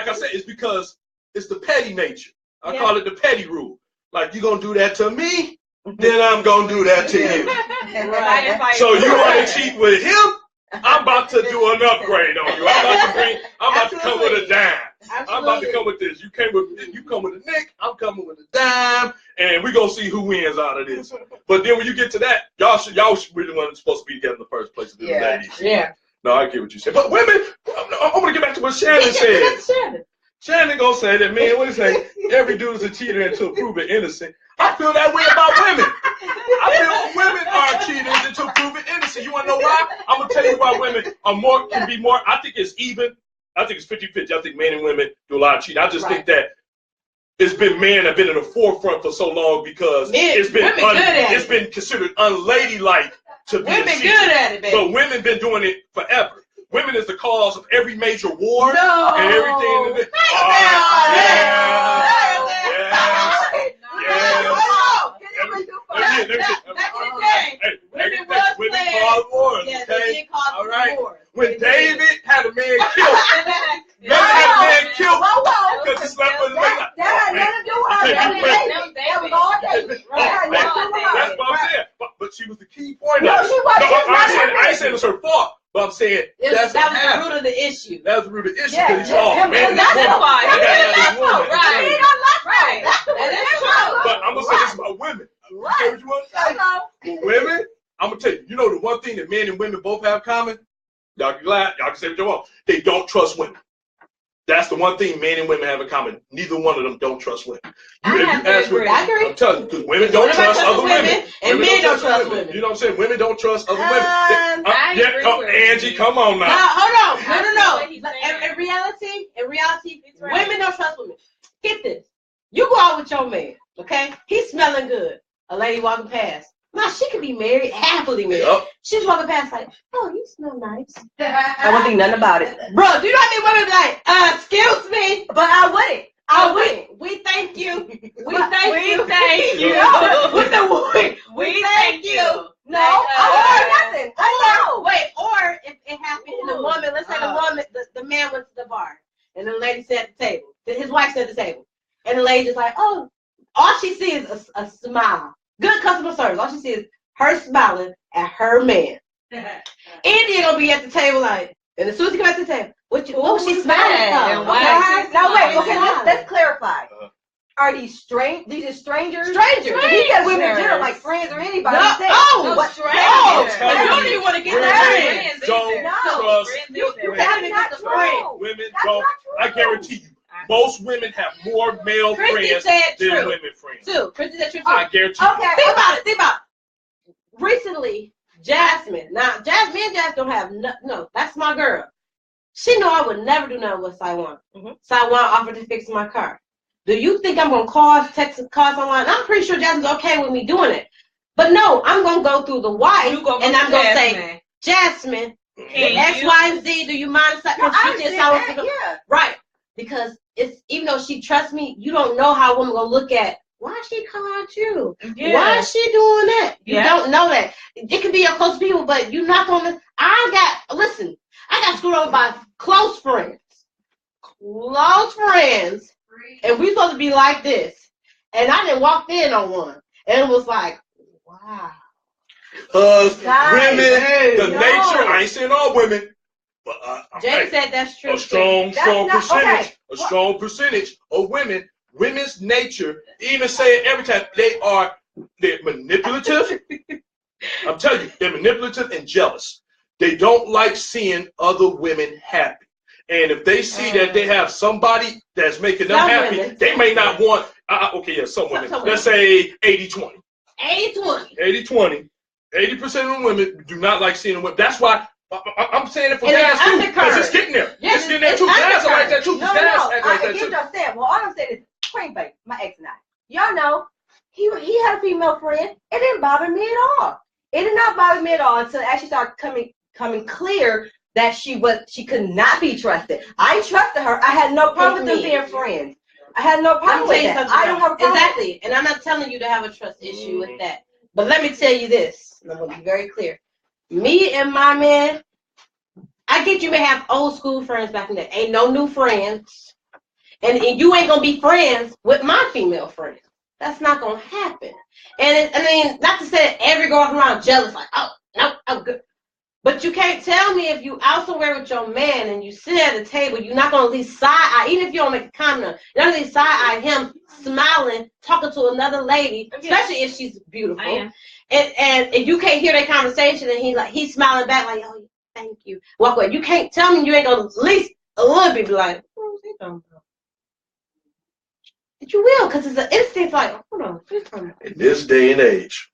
I said, it's because it's the petty nature. I call it the petty rule. Like you gonna do that to me, then I'm gonna do that to you. So you want to cheat with him? I'm about to do an upgrade on you. I'm about to come with a dime. Absolutely. I'm about to come with this. You come with a nick, I'm coming with a dime, and we're gonna see who wins out of this. But then when you get to that, y'all should be the ones supposed to be together in the first place. Ladies. Yeah. No, I get what you said. But women, I'm gonna get back to what Shannon said. Shannon gonna say that, man, what do you say? Every dude is a cheater until proven innocent. I feel that way about women. I feel women are cheaters until proven innocent. You wanna know why? I'm gonna tell you why women can be more. I think it's even. I think it's 50-50. I think men and women do a lot of cheating. I just think that it's been men that have been in the forefront for so long because it's been considered unladylike to be a cheater. Good at it, baby. But women been doing it forever. Women is the cause of every major war and everything. Women cause wars. Okay? All right. When David had a man killed, because he slept with his man. That had nothing to do with her. That was all David. That's what I'm saying. But she was the key point. No, she wasn't. I ain't saying it's her fault. But I'm saying that was the root of the issue. That was the root of the issue because he's all man. That's why. Right. That is true. But I'm gonna say this about women. Right. Women, I'm gonna tell you. You know the one thing that men and women both have in common. Y'all can say what you want. They don't trust women. That's the one thing men and women have in common. Neither one of them don't trust women. I agree. I'm telling you, because women don't trust other women. And men don't trust women. You know what I'm saying? Women don't trust other women. Angie, come on now. Hold on. No. In reality, women don't trust women. Get this. You go out with your man, okay? He's smelling good. A lady walking past. Now, she could be married, happily married. Yep. She's walking past like, oh, you smell nice. I wouldn't think nothing about it. Bro, do you know how many women be like, excuse me? But I wouldn't. I wouldn't. We thank you. We thank you. We thank you. No, we thank you. No, I wouldn't nothing. I lady is like, oh, all she sees is a smile. Good customer service. All she sees is her smiling at her man. India gonna be at the table like, and as soon as he comes at the table, what was she smiling for? Okay. Now wait, okay, let's clarify. Are these strangers? Strangers. He said women in general, like friends or anybody. What strangers? No, You don't even want to get that friends. Don't trust That's not true. women. Don't. I guarantee you, most women have more male friends than women friends. Too. Christy said true too. I guarantee you. Okay. Think about it. Recently, Jasmine. Now, me and Jasmine don't have no. That's my girl. She know I would never do nothing with Saiwan. Saiwan offered to fix my car. Do you think I'm gonna text someone? I'm pretty sure Jasmine's okay with me doing it. But no, I'm gonna go through the wife and I'm gonna say, Jasmine, X, Y, and Z. Do you mind? Right. Because it's even though she trusts me, you don't know how a woman gonna look at. Why is she calling out you? Yeah. Why is she doing that? You don't know that. It could be your close people, but you're not gonna. I got screwed over by close friends. Close friends. And we supposed to be like this. And I didn't walk in on one. And it was like, wow. Women, the nature, I ain't saying all women, but Jay said that's true. A strong percentage of women's nature, even saying every time they're manipulative. I'm telling you, they're manipulative and jealous. They don't like seeing other women happy. And if they see that they have somebody that's making them happy, they may not want, some women. Let's say 80-20. 80-20. 80% of women do not like seeing women. That's why I'm saying it for guys too, because it's getting there. Yes, it's getting there too. Guys are like that too. No, I get what y'all saying. Well, all I'm saying is, Queen Baby, my ex and I. Y'all know, he had a female friend. It didn't bother me at all. It did not bother me at all until it actually started coming clear that she could not be trusted. I trusted her. I had no problem with them being friends. I had no problem with that. I don't have a problem. Exactly. And I'm not telling you to have a trust issue with that. But let me tell you this. I'm going to be very clear. Me and my man, I get you may have old school friends back in the day. Ain't no new friends. And you ain't going to be friends with my female friends. That's not going to happen. And not to say that every girl around jealous, like, oh, no, I'm good. But you can't tell me if you out somewhere with your man and you sit at the table, you're not going to at least side-eye, even if you don't make a comment, you're not going to at least side-eye him smiling, talking to another lady, especially if she's beautiful. And if you can't hear that conversation and he's smiling back like, oh, thank you. Walk away. You can't tell me you ain't going to at least a little bit be like, what was he talking about? But you will, because it's an instinct like, hold on. In this day and age,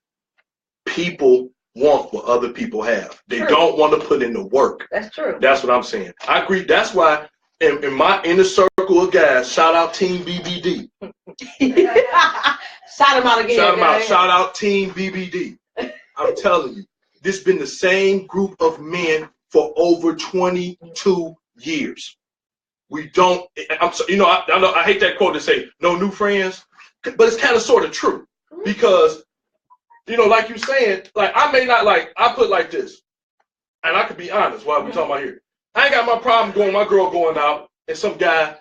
people want what other people have. They don't want to put in the work. That's true. That's what I'm saying. I agree. That's why in my inner circle of guys, shout out Team BBD. Shout them out again. Shout them out. Shout out Team BBD. I'm telling you, this has been the same group of men for over 22 years. We don't, I hate that quote to say no new friends, but it's kind of sort of true because like you're saying, like I may not I put like this, and I could be honest while we're talking about here. I ain't got my problem my girl going out and some guy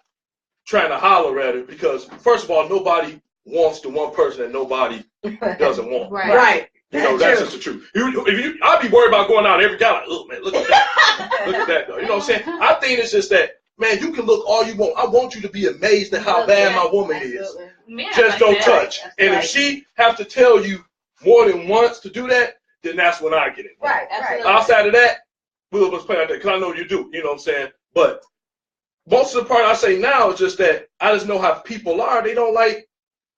trying to holler at her because first of all, nobody wants the one person that nobody doesn't want. Right. That's just the truth. I'd be worried about going out every guy like, oh man, look at that. Look at that though. You know what I'm saying? I think it's just that, man, you can look all you want. I want you to be amazed at how bad my woman is. Just don't touch. And if she have to tell you more than once to do that, then that's when I get it. Right. Outside of that, we'll just play like that because I know you do. You know what I'm saying? But most of the part I say now is just that I just know how people are. They don't like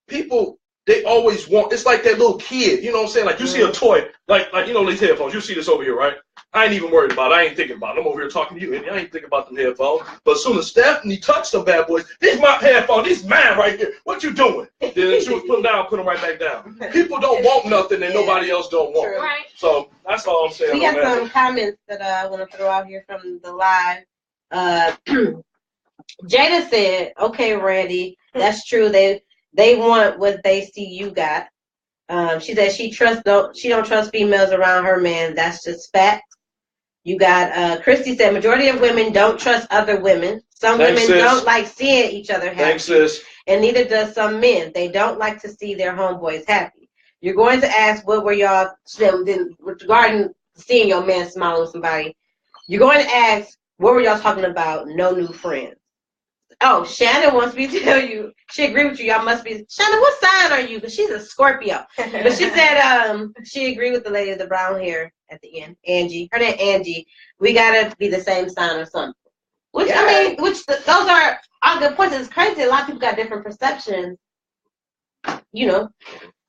people. They always want. It's like that little kid. You know what I'm saying? Like you see a toy, like these headphones. You see this over here, right? I ain't even worried about it. I ain't thinking about it. I'm over here talking to you, and I ain't thinking about them headphones. But as soon as Stephanie touched them bad boys, these my headphones. These mine right here. What you doing? Then she would put them down, put them right back down. People don't want nothing that nobody else don't want. Right. So that's all I'm saying. We got some comments that I want to throw out here from the live. Jada said, "Okay, Randy, that's true. They want what they see you got." She said she don't trust females around her man. That's just facts. You got Christy said majority of women don't trust other women. Some women don't like seeing each other happy. Thanks, sis. and neither does some men. They don't like to see their homeboys happy. You're going to ask, what were y'all, then regarding seeing your man smile with somebody, you're going to ask, what were y'all talking about? No new friends. Oh, Shannon wants me to tell you, she agreed with you. Y'all must be, Shannon, what sign are you? Because she's a Scorpio. But she said she agreed with the lady with the brown hair at the end, Angie. Her name Angie. We got to be the same sign or something. Which, I mean, those are all good points. It's crazy. A lot of people got different perceptions, you know.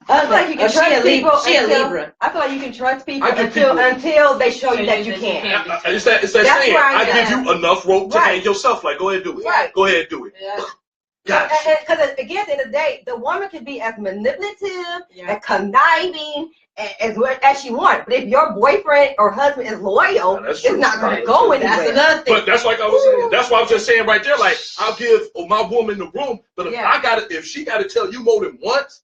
I feel like you can trust people. She a Libra. I feel like you can trust people until they show you that you can't. It's that saying. I give you enough rope to hang yourself. Like, go ahead and do it. Right. Go ahead and do it. Yeah. Gotcha. Because again, at the end of the day, the woman can be as manipulative and conniving as she wants. But if your boyfriend or husband is loyal, it's not going to go anywhere. That's another thing. But that's like I was saying. That's why I was just saying right there. Like, I'll give my woman the room, but if she got to tell you more than once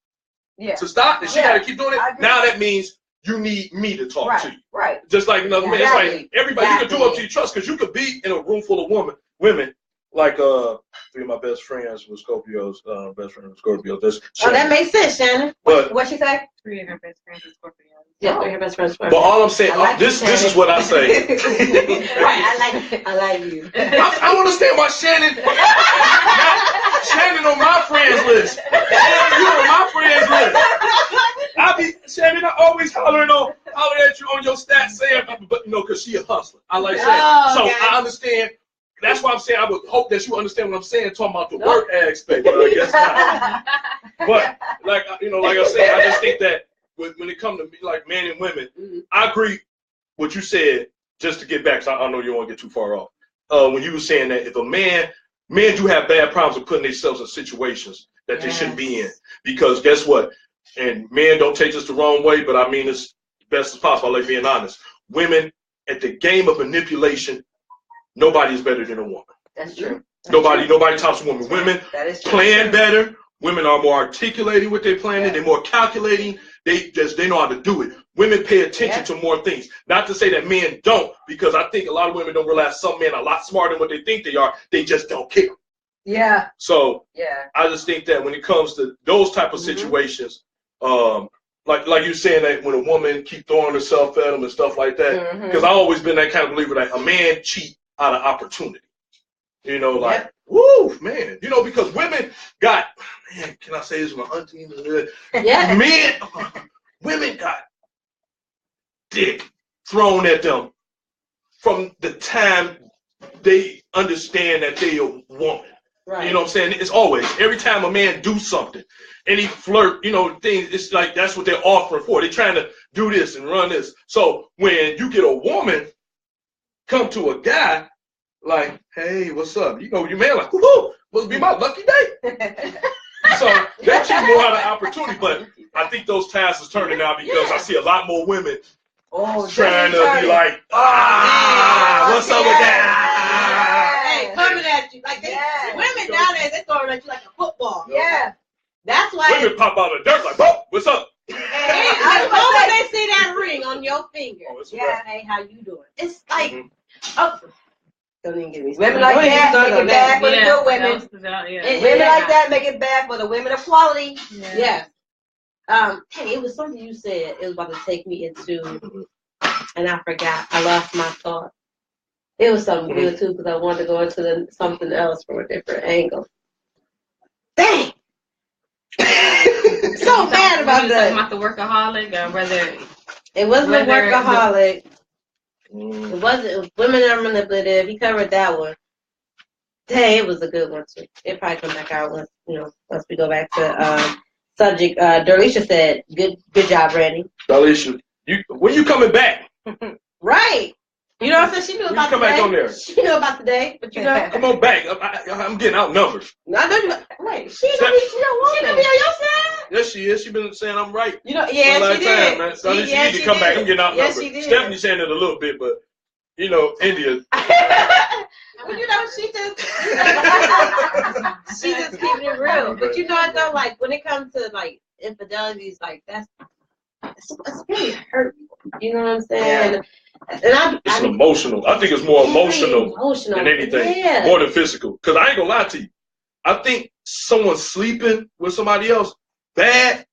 to stop, and she got to keep doing it, now that means you need me to talk to you. Right. Just like another man. It's like everybody, you can do up to your trust, because you could be in a room full of women. Like 3 of my best friends were Scorpios. Best friend was Scorpios. That makes sense, Shannon. What she say? 3 of her best friends were Scorpios. Yeah, 3 of her best friends were Scorpios. But all I'm saying, this is what I say. Right, I like you. I understand why Shannon on my friends list. You on my friends list. Shannon, I always hollering at you on your stats saying, but because she a hustler. I like saying. I understand. That's why I'm saying I would hope that you understand what I'm saying, talking about the work aspect, but I guess not. But like I said, I just think that when it comes to me, like men and women, I agree what you said. Just to get back, so I know you don't want to get too far off. When you were saying that if men do have bad problems with putting themselves in situations that they shouldn't be in, because guess what? And men, don't take this the wrong way, but I mean this best as possible. I like being honest. Women at the game of manipulation. Nobody is better than a woman. That's true. Nobody tops a woman. Women plan better. Women are more articulating what they're planning. They're more calculating. They know how to do it. Women pay attention to more things. Not to say that men don't, because I think a lot of women don't realize some men are a lot smarter than what they think they are. They just don't care. Yeah. So I just think that when it comes to those type of situations, like you're saying that when a woman keep throwing herself at them and stuff like that, because I've always been that kind of believer that a man cheat out of opportunity, woo, man, because women got, man, can I say this, my auntie? Women got dick thrown at them from the time they understand that they a woman. Right. You know what I'm saying? It's always, every time a man do something, any flirt, things, it's like that's what they're offering for. They're trying to do this and run this. So when you get a woman come to a guy like, hey, what's up? Your man like, woohoo, must be my lucky day. So that cheat more out of opportunity, but I think those tides is turning now because I see a lot more women trying to be like, what's up with that? Hey, coming at you. Like women nowadays, they throwing at you like a football. Yeah. That's why women pop out of the dirt like, whoa, what's up? As long as they see that ring on your finger, hey, how you doing? It's like, don't even get me started. Women like that make it bad for the good women. Women like that make it bad for the women of quality. Yes. Hey, it was something you said. It was about to take me into, and I forgot. I lost my thought. It was something good too because I wanted to go into something else from a different angle. Dang. So bad about that. About the workaholic, or whether it wasn't a workaholic. It wasn't. Women are manipulative. He covered that one. Dang, it was a good one too. It probably come back out once we go back to subject. Darlisha said, "Good job, Randy." Darlisha, when you coming back? Right. You know what I'm saying? She knew about the day. Back on there. She knew about the day, but come on back. I'm getting outnumbered. I know you. Wait, she don't be on your side. Yes, she is. She been saying I'm right. She did. Man. So she need to come back. I'm getting outnumbered. Yes, she did. Stephanie's saying it a little bit, but India. Well, she just keeping it real. But what though, like when it comes to like infidelities, like it's really hurtful. You know what I'm saying? Yeah. It's emotional. I think it's more emotional than anything, more than physical. Because I ain't gonna lie to you. I think someone sleeping with somebody else, bad,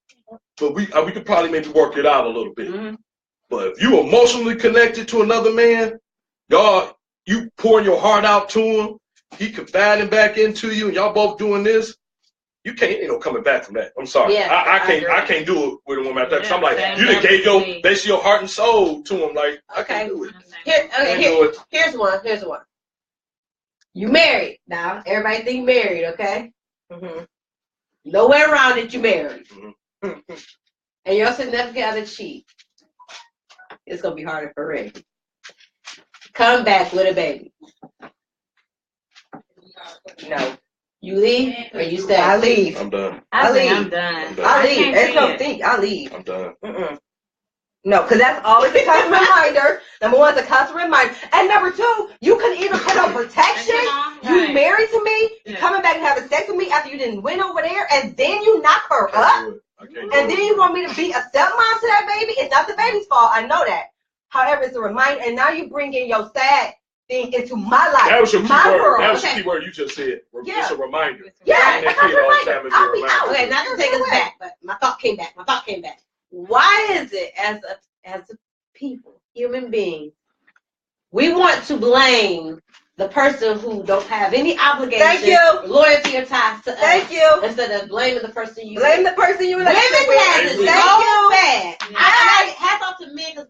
but we could probably maybe work it out a little bit. Mm-hmm. But if you emotionally connected to another man, you pouring your heart out to him, he confiding back into you, and y'all both doing this, you can't, coming back from that. I'm sorry. Yeah, I can't do it with a woman like that. Cause I'm like, you done gave basically your heart and soul to him. Like, I can't do it. Here's one. You married now. Everybody think married, okay? Mm-hmm. Nowhere around it, you married. Mm-hmm. And your significant other cheat. It's gonna be harder for Rick. Come back with a baby. No. You leave or you stay? I leave. I'm done. I leave. I'm done. I leave. There's no think. I leave. I'm done. Mm-mm. No, because that's always a constant reminder. Number one, it's a constant reminder. And number two, you can even put on protection. You married to me, you coming back and having sex with me after you didn't win over there, and then you knock her up. And then you want me to be a stepmom to that baby? It's not the baby's fault. I know that. However, it's a reminder. And now you bring in your sad thing into my life. That was your key word. World. That was the key word you just said. Yeah. It's a reminder. Yeah, it's a reminder. I'll be out. Okay, not to take us back, but my thought came back. Why is it as a people, human beings, we want to blame the person who don't have any obligation, loyalty, or ties to us? Thank you. Instead of blaming the person you blame the person you women have it so bad. Yeah. I hats off to men, because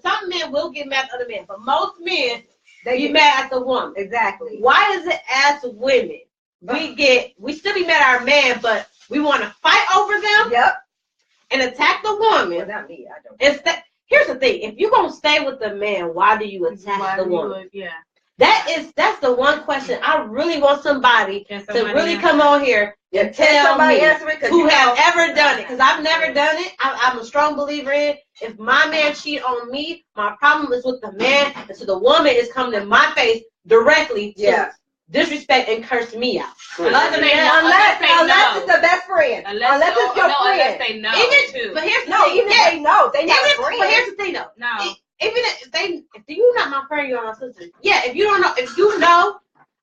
some men will get mad at other men, but most men they get mad at the woman. Exactly. Why is it as women we still be mad at our man, but we want to fight over them? Yep. And attack the woman. Well, not me. I don't. Here's the thing: if you're gonna stay with the man, why do you attack the woman? Yeah. That's the one question I really want somebody to really come on here and tell me who have ever done it, because I've never done it. I'm a strong believer in it. If my man cheat on me, my problem is with the man, and so the woman is coming in my face directly to disrespect and curse me out. Unless it's the best friend. Unless it's your friend. Unless they know. But here's the thing. Even they know. They not friends. But here's the thing though. No. Even if you're not my friend, you're my sister. Yeah, if you know,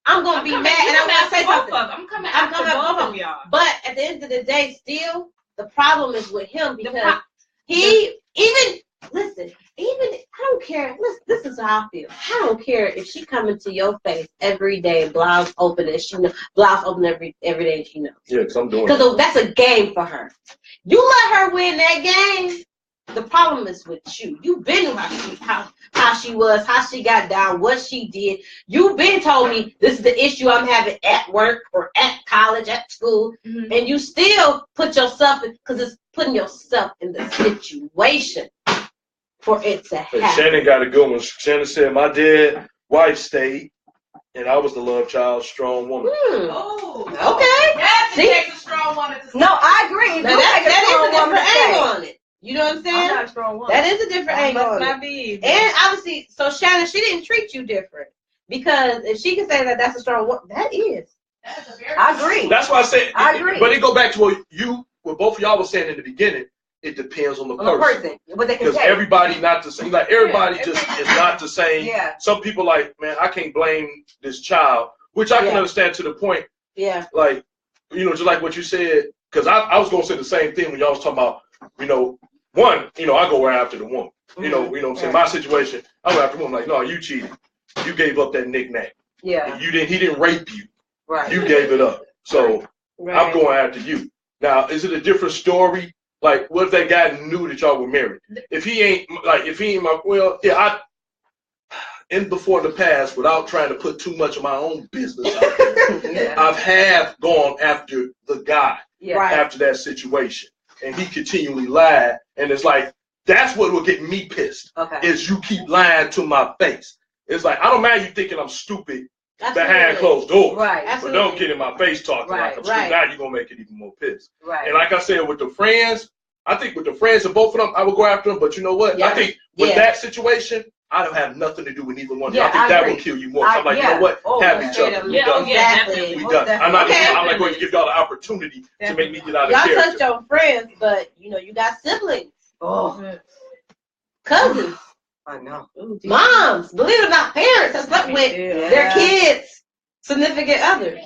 I'm gonna be mad and I'm gonna say something. I'm coming after both of y'all. But at the end of the day, still the problem is with him, because he I don't care. Listen, this is how I feel. I don't care if she come into your face every day, blouse open, and she blouse open every day, and she knows. Yeah, because I'm doing. Because that's a game for her. You let her win that game. The problem is with you. You've been how she was, how she got down, what she did. You've been told me this is the issue I'm having at work or at college, at school, and you still put yourself in, because it's putting yourself in the situation for it to happen. Shannon got a good one. Shannon said, my dead wife stayed, and I was the love child, strong woman. Oh, okay. That's a strong woman. No, I agree. Now that is a different angle on it. You know what I'm saying? I'm not a strong woman. That is a different angle on it. And obviously, so Shannon, she didn't treat you different, because if she can say that that's a strong woman, that is. I agree. That's why I said. I agree. But it go back to what both of y'all were saying in the beginning. It depends on the person. What they can because say. everybody not the same. Like everybody just is not the same. Yeah. Some people like, man, I can't blame this child, which I can understand to the point. Yeah. Like, just like what you said, because I was gonna say the same thing when y'all was talking about, one, I go right after the woman. You know what I'm saying? My situation, I go after the woman. Like, no, you cheated. You gave up that knick-knack. Yeah. He didn't rape you. Right. You gave it up. So I'm going after you. Now, is it a different story? Like, what if that guy knew that y'all were married? If he ain't before the past, without trying to put too much of my own business out there, I've gone after the guy after that situation. And he continually lied. And it's like, that's what will get me pissed. Is you keep lying to my face. It's like, I don't mind you thinking I'm stupid behind closed doors. Right. But don't get in my face talking like I'm stupid. Now you're going to make it even more pissed. Right. And like I said, with the friends, I think with the friends of both of them, I would go after them. But you know what? I think with that situation, I don't have nothing to do with either one. I think that will kill you more. I'm like, you know what? Have each other. We done. Exactly. We done. I'm not going to give y'all the opportunity to make me get out of character. Y'all touched on friends, but you got siblings. Oh. Cousins. I know. Moms. Believe it or not, parents have slept with their kids' significant others.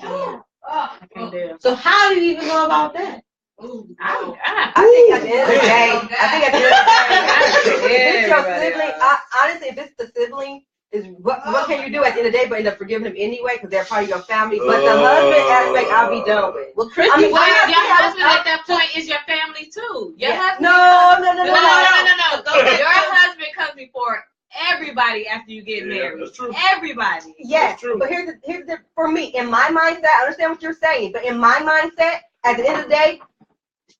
So how do you even go about that? I think at the end of the day, if it's your sibling, honestly, if it's the sibling, what can you do at the end of the day but end up forgiving them anyway because they're part of your family? But the husband aspect, I'll be done with. Well, Christy, your husband at that point is your family too. Your husband. No. Your husband comes before everybody after you get married. That's true. Everybody. Yes, but here's the for me, in my mindset, I understand what you're saying, but in my mindset, at the end of the day,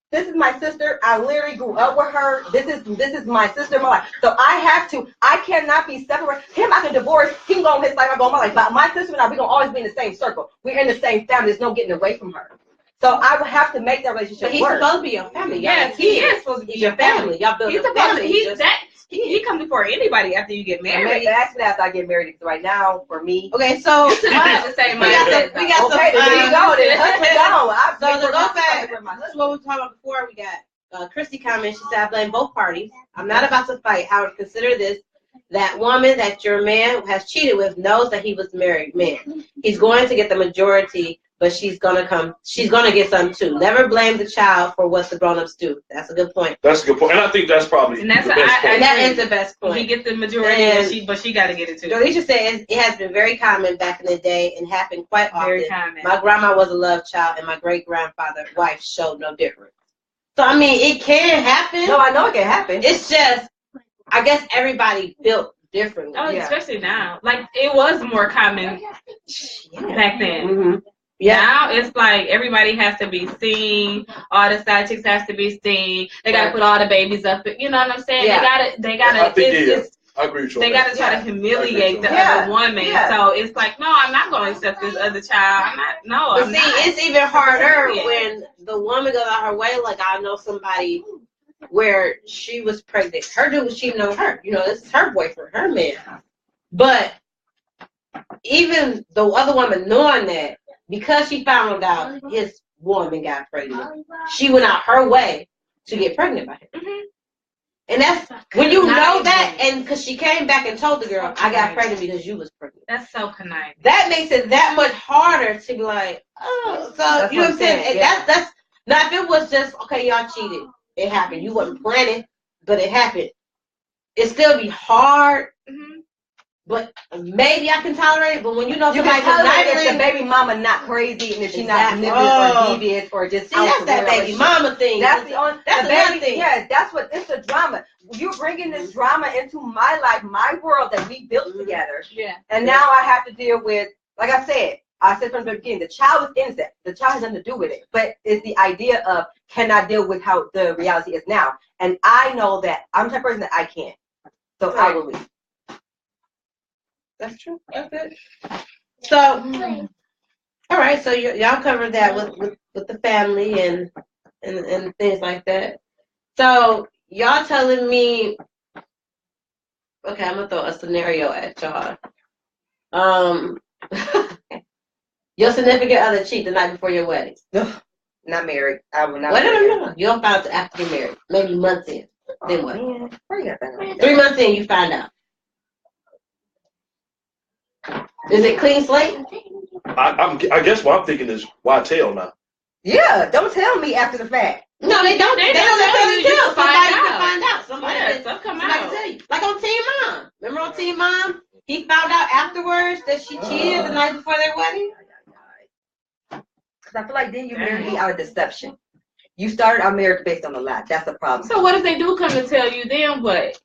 this is my sister. I literally grew up with her. This is my sister in my life. So I cannot be separate. Him, I can divorce. He can go on his life, I go on my life. But my sister and I, we're going to always be in the same circle. We're in the same family. There's no getting away from her. So I would have to make that relationship But he's work. supposed to be your family. Yes, he is supposed to be your family. Y'all build a family. He comes before anybody after you get married. That's after I get married. Right now, for me. Okay, so we got some. Okay, there you go. So to go back, this is what we were talking about before. We got Christy comment. She said, I blame both parties. I'm not about to fight. However, consider this. That woman that your man has cheated with knows that he was a married man. He's going to get the majority, but she's gonna get some too. Never blame the child for what the grown-ups do. That's a good point. That's a good point. And I think that's probably and that's the best point. That is the best point. He gets the majority, but she got to get it too. Alicia says it has been very common back in the day and happened quite often. Very common. My grandma was a love child, and my great-grandfather's wife showed no difference. So, I mean, it can happen. No, I know it can happen. It's just, I guess everybody built differently. Oh, especially now. Like, it was more common back then. Mm-hmm. Yeah. Now it's like everybody has to be seen. All the side chicks has to be seen. They gotta put all the babies up. You know what I'm saying? Yeah. They gotta. I agree with you. They gotta try to humiliate the other woman. Yeah. So it's like, no, I'm not gonna accept this other child. But it's even harder when the woman goes out her way. Like, I know somebody where she was pregnant. Her dude was cheating on her. You know, this is her boyfriend, her man. But even the other woman knowing that, because she found out his woman got pregnant, she went out her way to get pregnant by him. Mm-hmm. And that's when you know that, and because she came back and told the girl, I got pregnant because you was pregnant. That's so conniving. That makes it that much harder to be like, oh, so that's you know what I'm saying? Yeah. That's now if it was just, okay, y'all cheated, it happened. You wasn't planning, but it happened. It'd still be hard. Mm-hmm. But maybe I can tolerate it. But when you know you can somebody's tolerate if the baby mama not crazy and if she's not manipulative or devious or just that's that baby mama thing. That's the only. That's another thing. Yeah, that's what. It's the drama. You're bringing this drama into my life, my world that we built together. Yeah. And now I have to deal with, like I said from the beginning, the child is innocent. The child has nothing to do with it. But it's the idea of, can I deal with how the reality is now? And I know that I'm the type of person that I can't. So I will leave. That's true. That's it. So, all right. So y'all covered that with the family and things like that. So y'all telling me, okay, I'm gonna throw a scenario at y'all. Your significant other cheat the night before your wedding. Not married. I will not. No. You don't find out after you're married. Maybe months in. Then what? Man, where you got that? 3 months in, you find out. Is it clean slate? I guess what I'm thinking is, why tell now? Yeah, don't tell me after the fact. No, they don't. They don't tell you. Somebody can find out. Somebody can tell you. Like on Teen Mom. Remember on Teen Mom? He found out afterwards that she cheated the night before their wedding. Because I feel like then you married me out of deception. You started our marriage based on a lie. That's the problem. So what if they do come to tell you? Then what?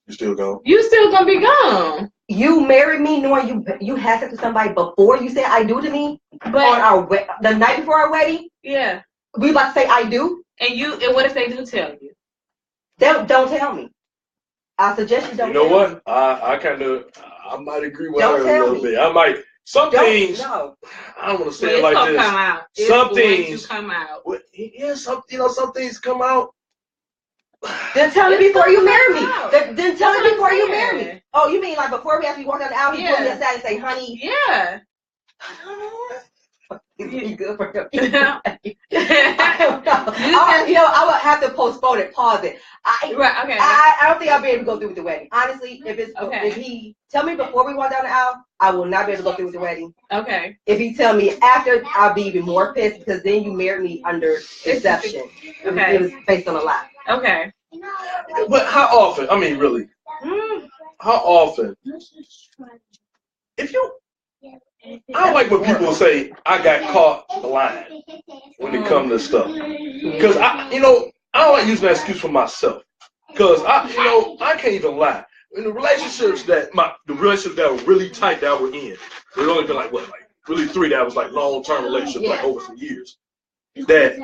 You still gone? You still gonna be gone. You married me knowing you had sex with somebody before you said I do to me? But on the night before our wedding? Yeah. We about to say I do? And what if they do tell you? Don't tell me. I suggest you don't. You know what? I might agree with her a little bit. I might. Some things. No. I don't want to say it like this. Come out. Some things come out. Yeah, some things come out. Then tell me before you marry me. Then tell me before you marry me. Oh, you mean like before we actually walk down the aisle, he pull me aside and say, honey. Yeah. Be good for him. You I would have to postpone it, pause it. Right, okay. I don't think I'll be able to go through with the wedding. Honestly, Okay. if he tell me before we walk down the aisle, I will not be able to go through with the wedding. Okay. If he tell me after, I'll be even more pissed because then you married me under deception. Okay. It was based on a lie. Okay. But how often? I mean, really, how often? If you, I don't like when people say I got caught lying when it comes to stuff, because I don't like using that excuse for myself, because I can't even lie. In the relationships that were really tight that we're in, there's only been like really 3 that was like long-term relationships, like over some years. That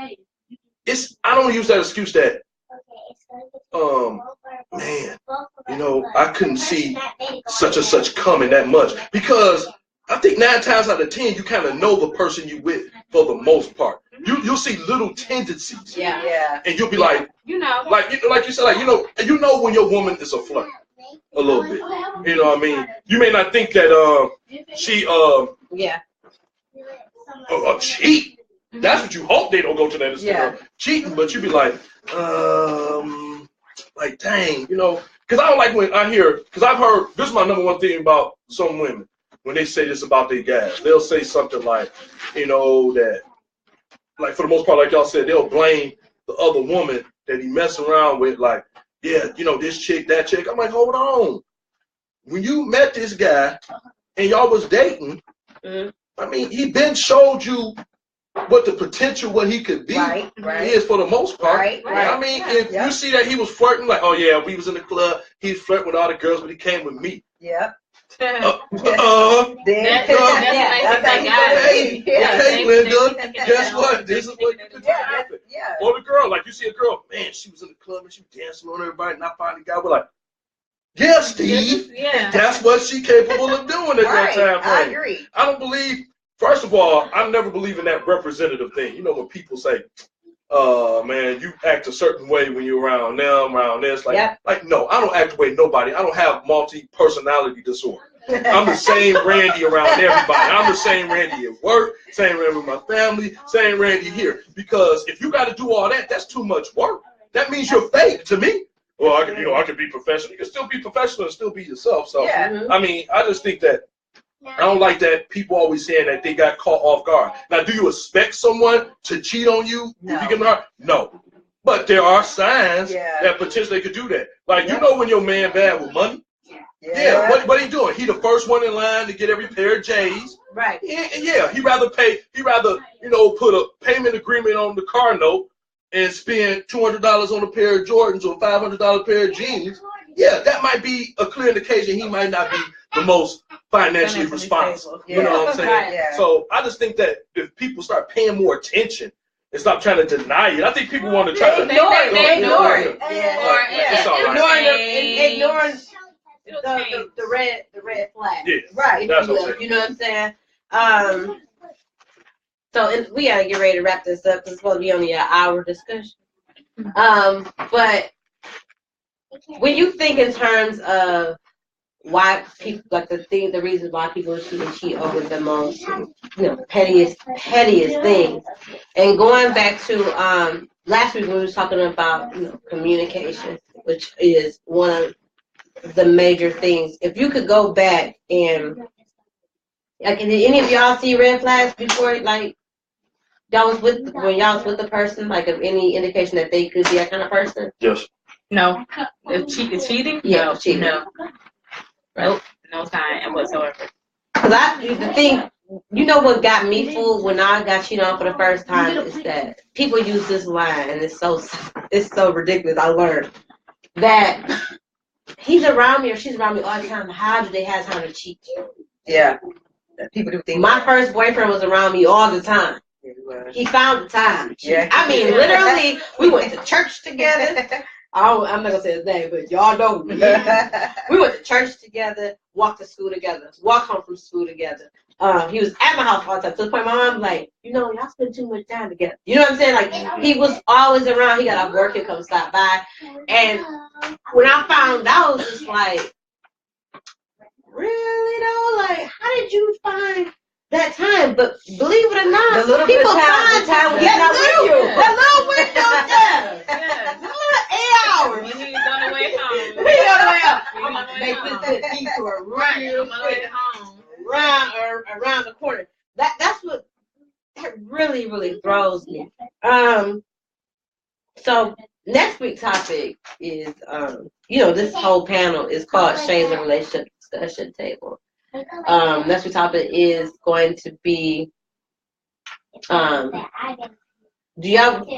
I don't use that excuse that, man, I couldn't see such and such coming that much, because I think 9 times out of 10 you kind of know the person you with for the most part. You'll see little tendencies, and you'll be like, like you said, like you know when your woman is a flirt a little bit. You know what I mean? You may not think that she cheat. That's what you hope they don't go to that extent of cheating, but you be like dang, because I don't like when I hear, because I've heard, this is my number one thing about some women, when they say this about their guys, they'll say something like, that, like for the most part, like y'all said, they'll blame the other woman that he messing around with, like, yeah, this chick, that chick. I'm like, hold on. When you met this guy and y'all was dating, I mean, he been showed you what the potential, what he could be is for the most part. I mean, if you see that he was flirting, like, oh yeah, we was in the club, he's flirting with all the girls, but he came with me. Hey, Linda, guess what? This is what could happen. Or the girl, like you see a girl, man, she was in the club and she was dancing on everybody, and I finally got, we're like, yeah, Steve, that's what she capable of doing at that time frame. I agree. I don't believe, first of all, I never believe in that representative thing. When people say, man, you act a certain way when you're around them, around this. Like, no, I don't act the way nobody. I don't have multi-personality disorder. I'm the same Randy around everybody. I'm the same Randy at work, same Randy with my family, same Randy here. Because if you got to do all that, that's too much work. That means you're fake to me. Well, I can be professional. You can still be professional and still be yourself. So, I mean, I just think that I don't like that people always saying that they got caught off guard. Now, do you expect someone to cheat on you? No. If you get no. But there are signs that potentially could do that. Like, when your man bad with money. What he doing? He the first one in line to get every pair of J's. Right. And he rather put a payment agreement on the car note and spend $200 on a pair of Jordans or $500 pair of jeans. Yeah, that might be a clear indication he might not be the most financially responsible. You know what I'm saying? So I just think that if people start paying more attention and stop trying to deny it, I think people want to try to ignore it. Ignoring the red flag. Yeah, right. That's what You know what I'm saying? So we gotta get ready to wrap this up. It's supposed to be only an hour discussion. But when you think in terms of why people, like the reasons why people cheat over the most, pettiest things, and going back to last week when we were talking about communication, which is one of the major things. If you could go back and did any of y'all see red flags before, like when y'all was with the person, like of any indication that they could be that kind of person? Yes. No. Cheating? Yeah, no. cheating. No. Nope. No time whatsoever. Because the thing, what got me fooled when I got cheated on for the first time is that people use this line, and it's so ridiculous. I learned that he's around me or she's around me all the time. How do they have time to cheat? Yeah. People do things. My first boyfriend was around me all the time. He found the time. Yeah. I mean, literally, we went to church together. I'm not gonna say his name, but y'all know me. We went to church together, walked to school together, walked home from school together. He was at my house all the time. To the point my mom was like, y'all spend too much time together. You know what I'm saying? Like, he was always around. He got off work, he'd come stop by. And when I found out, it was just like, really though? Like, how did you find that time. But believe it or not, The little bit people of time, find the time when that he's not with you. that little window there. Yes. The little 8 hours. When he's on the way home. We on the way up. When I'm he's on the gonna way make home. this a detour Right. real On the way quick. home. Around the corner. That's what that really, really throws me. So next week's topic is this whole panel is called Shades of Relationship Discussion Table. Next week's topic is going to be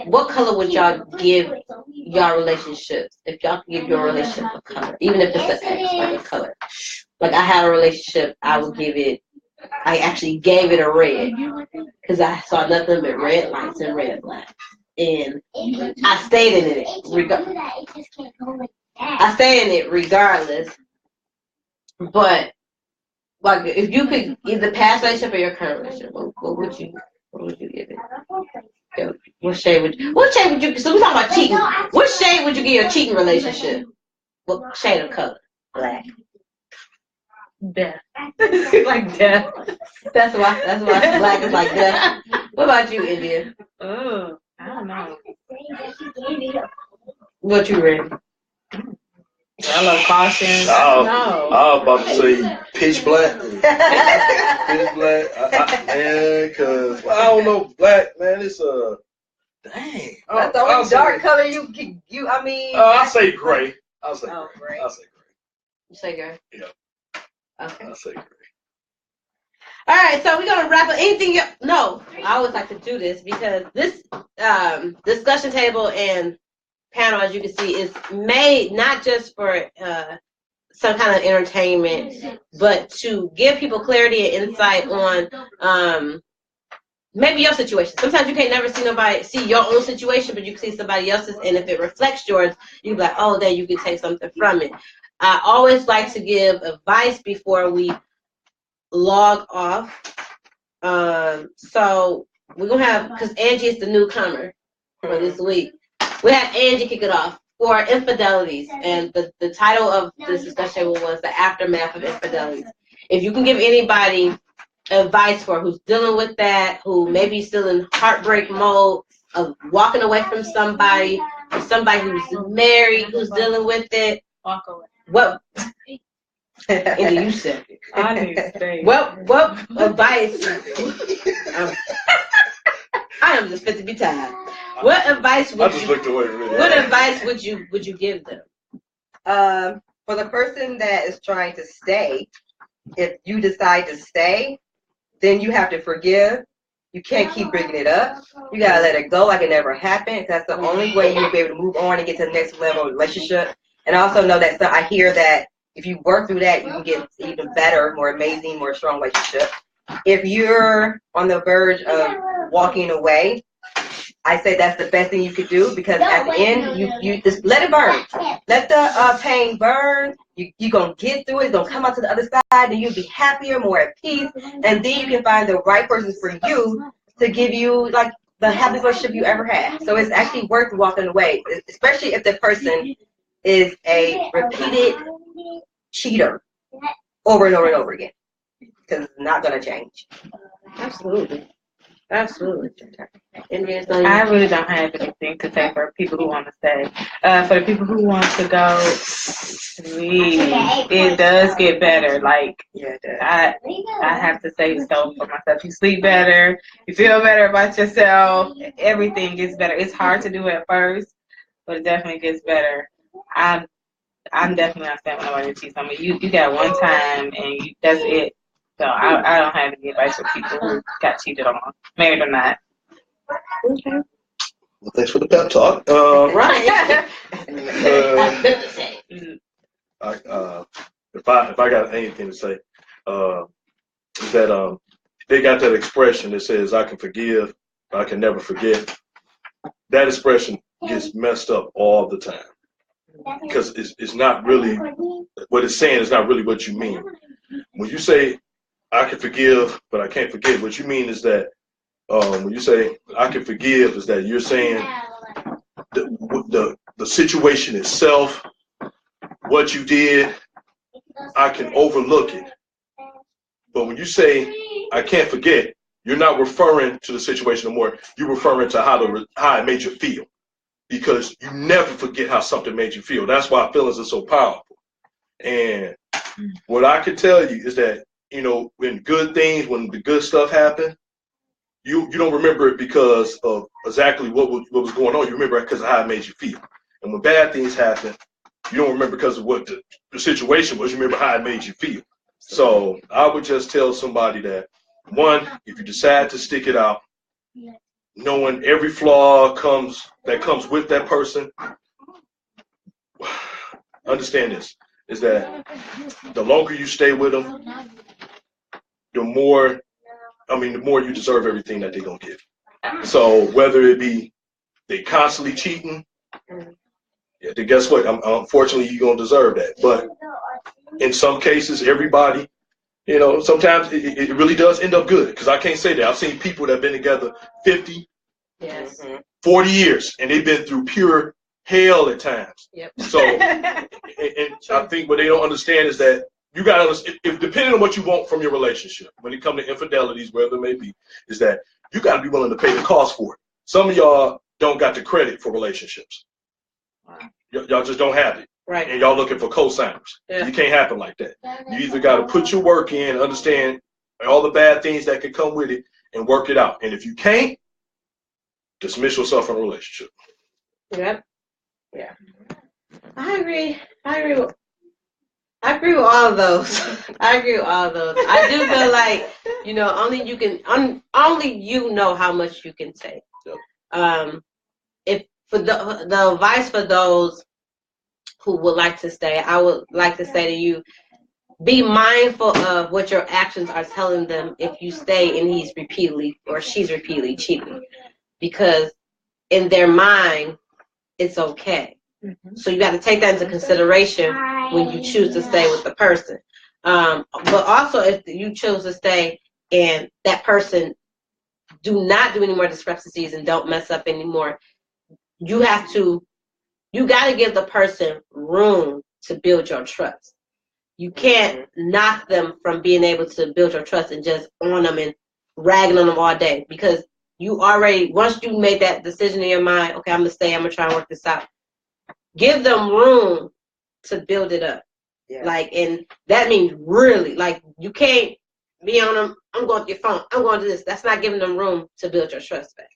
what color would y'all give y'all relationships if y'all could give your relationship a color, even if it's an X, like a color. Like I had a relationship, I actually gave it a red because I saw nothing but red lights and red flags, and I stayed in it. I stayed in it regardless. But like, if you could either past relationship or your current relationship, what would you give it? What shade would you? So we're talking about cheating. What shade would you give your cheating relationship? What shade of color? Black. Death. Like death. That's why black is like death. What about you, India? Oh, I don't know. What you read? I love caution. I was about to say pitch black. Pitch black. Man, because I don't know, black, man, it's dang. That's the only dark color you. I mean. I'll say gray. I'll say gray. You say gray? Yeah. Okay. I'll say gray. All right, so we're gonna wrap up. Anything? No, I always like to do this because this discussion table and panel, as you can see, is made not just for some kind of entertainment, but to give people clarity and insight on maybe your situation. Sometimes you can't never see your own situation, but you can see somebody else's, and if it reflects yours, you can be like, oh, then you can take something from it. I always like to give advice before we log off. So we're going to have, because Angie is the newcomer for this week, we have Angie kick it off for infidelities. And the title of this discussion was The Aftermath of Infidelities. If you can give anybody advice for who's dealing with that, who may be still in heartbreak mode of walking away from somebody, or somebody who's married, who's dealing with it, Walk away. what? Andy, you said it. I need to stay. What advice? I am just fit to be tired. What advice would What advice would you give them? For the person that is trying to stay, if you decide to stay, then you have to forgive. You can't keep bringing it up. You gotta let it go like it never happened. That's the only way you'll be able to move on and get to the next level of relationship. And also know that I hear that if you work through that, you can get even better, more amazing, more strong relationship. If you're on the verge of walking away, I say that's the best thing you could do, because at the end, you just let it burn. Let the pain burn. You're going to get through it. It's going to come out to the other side, and you'll be happier, more at peace. And then you can find the right person for you to give you, like, the happiest relationship you ever had. So it's actually worth walking away, especially if the person is a repeated cheater over and over and over again, because it's not going to change. Absolutely. I really don't have anything to say for people who want to stay. For the people who want to go, it does get better. Like, I have to say so for myself. You sleep better, you feel better about yourself, everything gets better. It's hard to do at first, but it definitely gets better. I'm definitely not saying when nobody cheats on me. You got one time and that's it. So I don't have any advice for people who got cheated on, married or not. Okay. Well, thanks for the pep talk. Right. If I got anything to say, is that they got that expression that says I can forgive, but I can never forget. That expression gets messed up all the time, because it's not really what it's saying. Is not really what you mean. When you say I can forgive, but I can't forget, what you mean is that when you say I can forgive, is that you're saying the situation itself, what you did, I can overlook it. But when you say I can't forget, you're not referring to the situation no more. You're referring to how it made you feel. Because you never forget how something made you feel. That's why feelings are so powerful. And what I can tell you is that, you know, when good things, when the good stuff happened, you don't remember it because of exactly what was going on. You remember it because of how it made you feel. And when bad things happen, you don't remember because of what the situation was. You remember how it made you feel. So I would just tell somebody that, one, if you decide to stick it out, knowing every flaw that comes with that person, understand this, is that the longer you stay with them, the more you deserve everything that they're going to give. So whether it be they constantly cheating, yeah, then guess what? Unfortunately, you're going to deserve that. But in some cases, everybody, you know, sometimes it really does end up good. Because I can't say that. I've seen people that have been together 50, Yes. 40 years, and they've been through pure hell at times. Yep. So, and I think what they don't understand is that you got to understand, if depending on what you want from your relationship, when it comes to infidelities, wherever it may be, is that you got to be willing to pay the cost for it. Some of y'all don't got the credit for relationships. Y'all just don't have it. Right. And y'all looking for co-signers. Yeah. You can't happen like that. You either got to put your work in, understand all the bad things that can come with it, and work it out. And if you can't, dismiss yourself from a relationship. Yep. Yeah. I agree with all of those. I agree with all of those. I do feel like, you know, only you know how much you can take. Yep. If for the advice for those who would like to stay, I would like to say to you, be mindful of what your actions are telling them if you stay and he's repeatedly or she's repeatedly cheating. Because in their mind, it's okay. Mm-hmm. So you got to take that into consideration when you choose to stay with the person. But also, if you choose to stay and that person do not do any more discrepancies and don't mess up anymore, you got to give the person room to build your trust. You can't knock them from being able to build your trust and just on them and ragging on them all day, because you already, once you made that decision in your mind, okay, I'm going to stay, I'm going to try and work this out. Give them room to build it up. Yeah. Like, and that means really, like, you can't be on them, I'm going to your phone, I'm going to do this. That's not giving them room to build your trust back.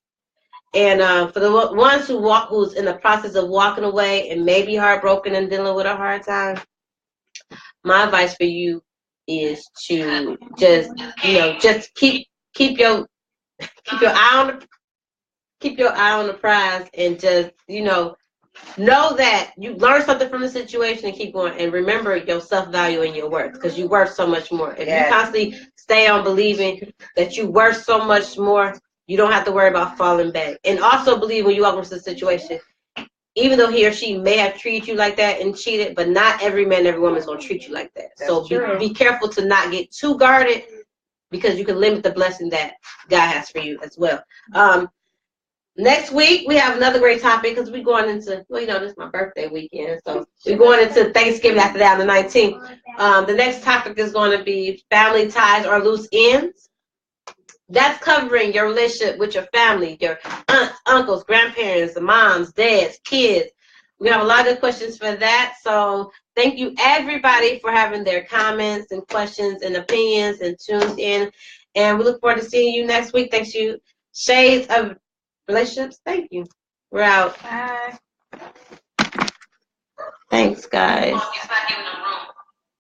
And for the ones who's in the process of walking away and maybe heartbroken and dealing with a hard time, my advice for you is to just, you know, just keep your eye on the prize, and just, you know that you learn something from the situation and keep going, and remember your self-value and your worth, because you're worth so much more. If you constantly stay on believing that you're worth so much more, you don't have to worry about falling back. And also believe when you walk into the situation, even though he or she may have treated you like that and cheated, but not every man, every woman is going to treat you like that. That's so be careful to not get too guarded, because you can limit the blessing that God has for you as well. Next week, we have another great topic, because we're going into, well, you know, this is my birthday weekend, so we're going into Thanksgiving after that on the 19th. The next topic is going to be family ties or loose ends. That's covering your relationship with your family, your aunts, uncles, grandparents, moms, dads, kids. We have a lot of questions for that. So thank you, everybody, for having their comments and questions and opinions and tuned in. And we look forward to seeing you next week. Thanks you, Shades of Relationships. Thank you. We're out. Bye. Thanks, guys.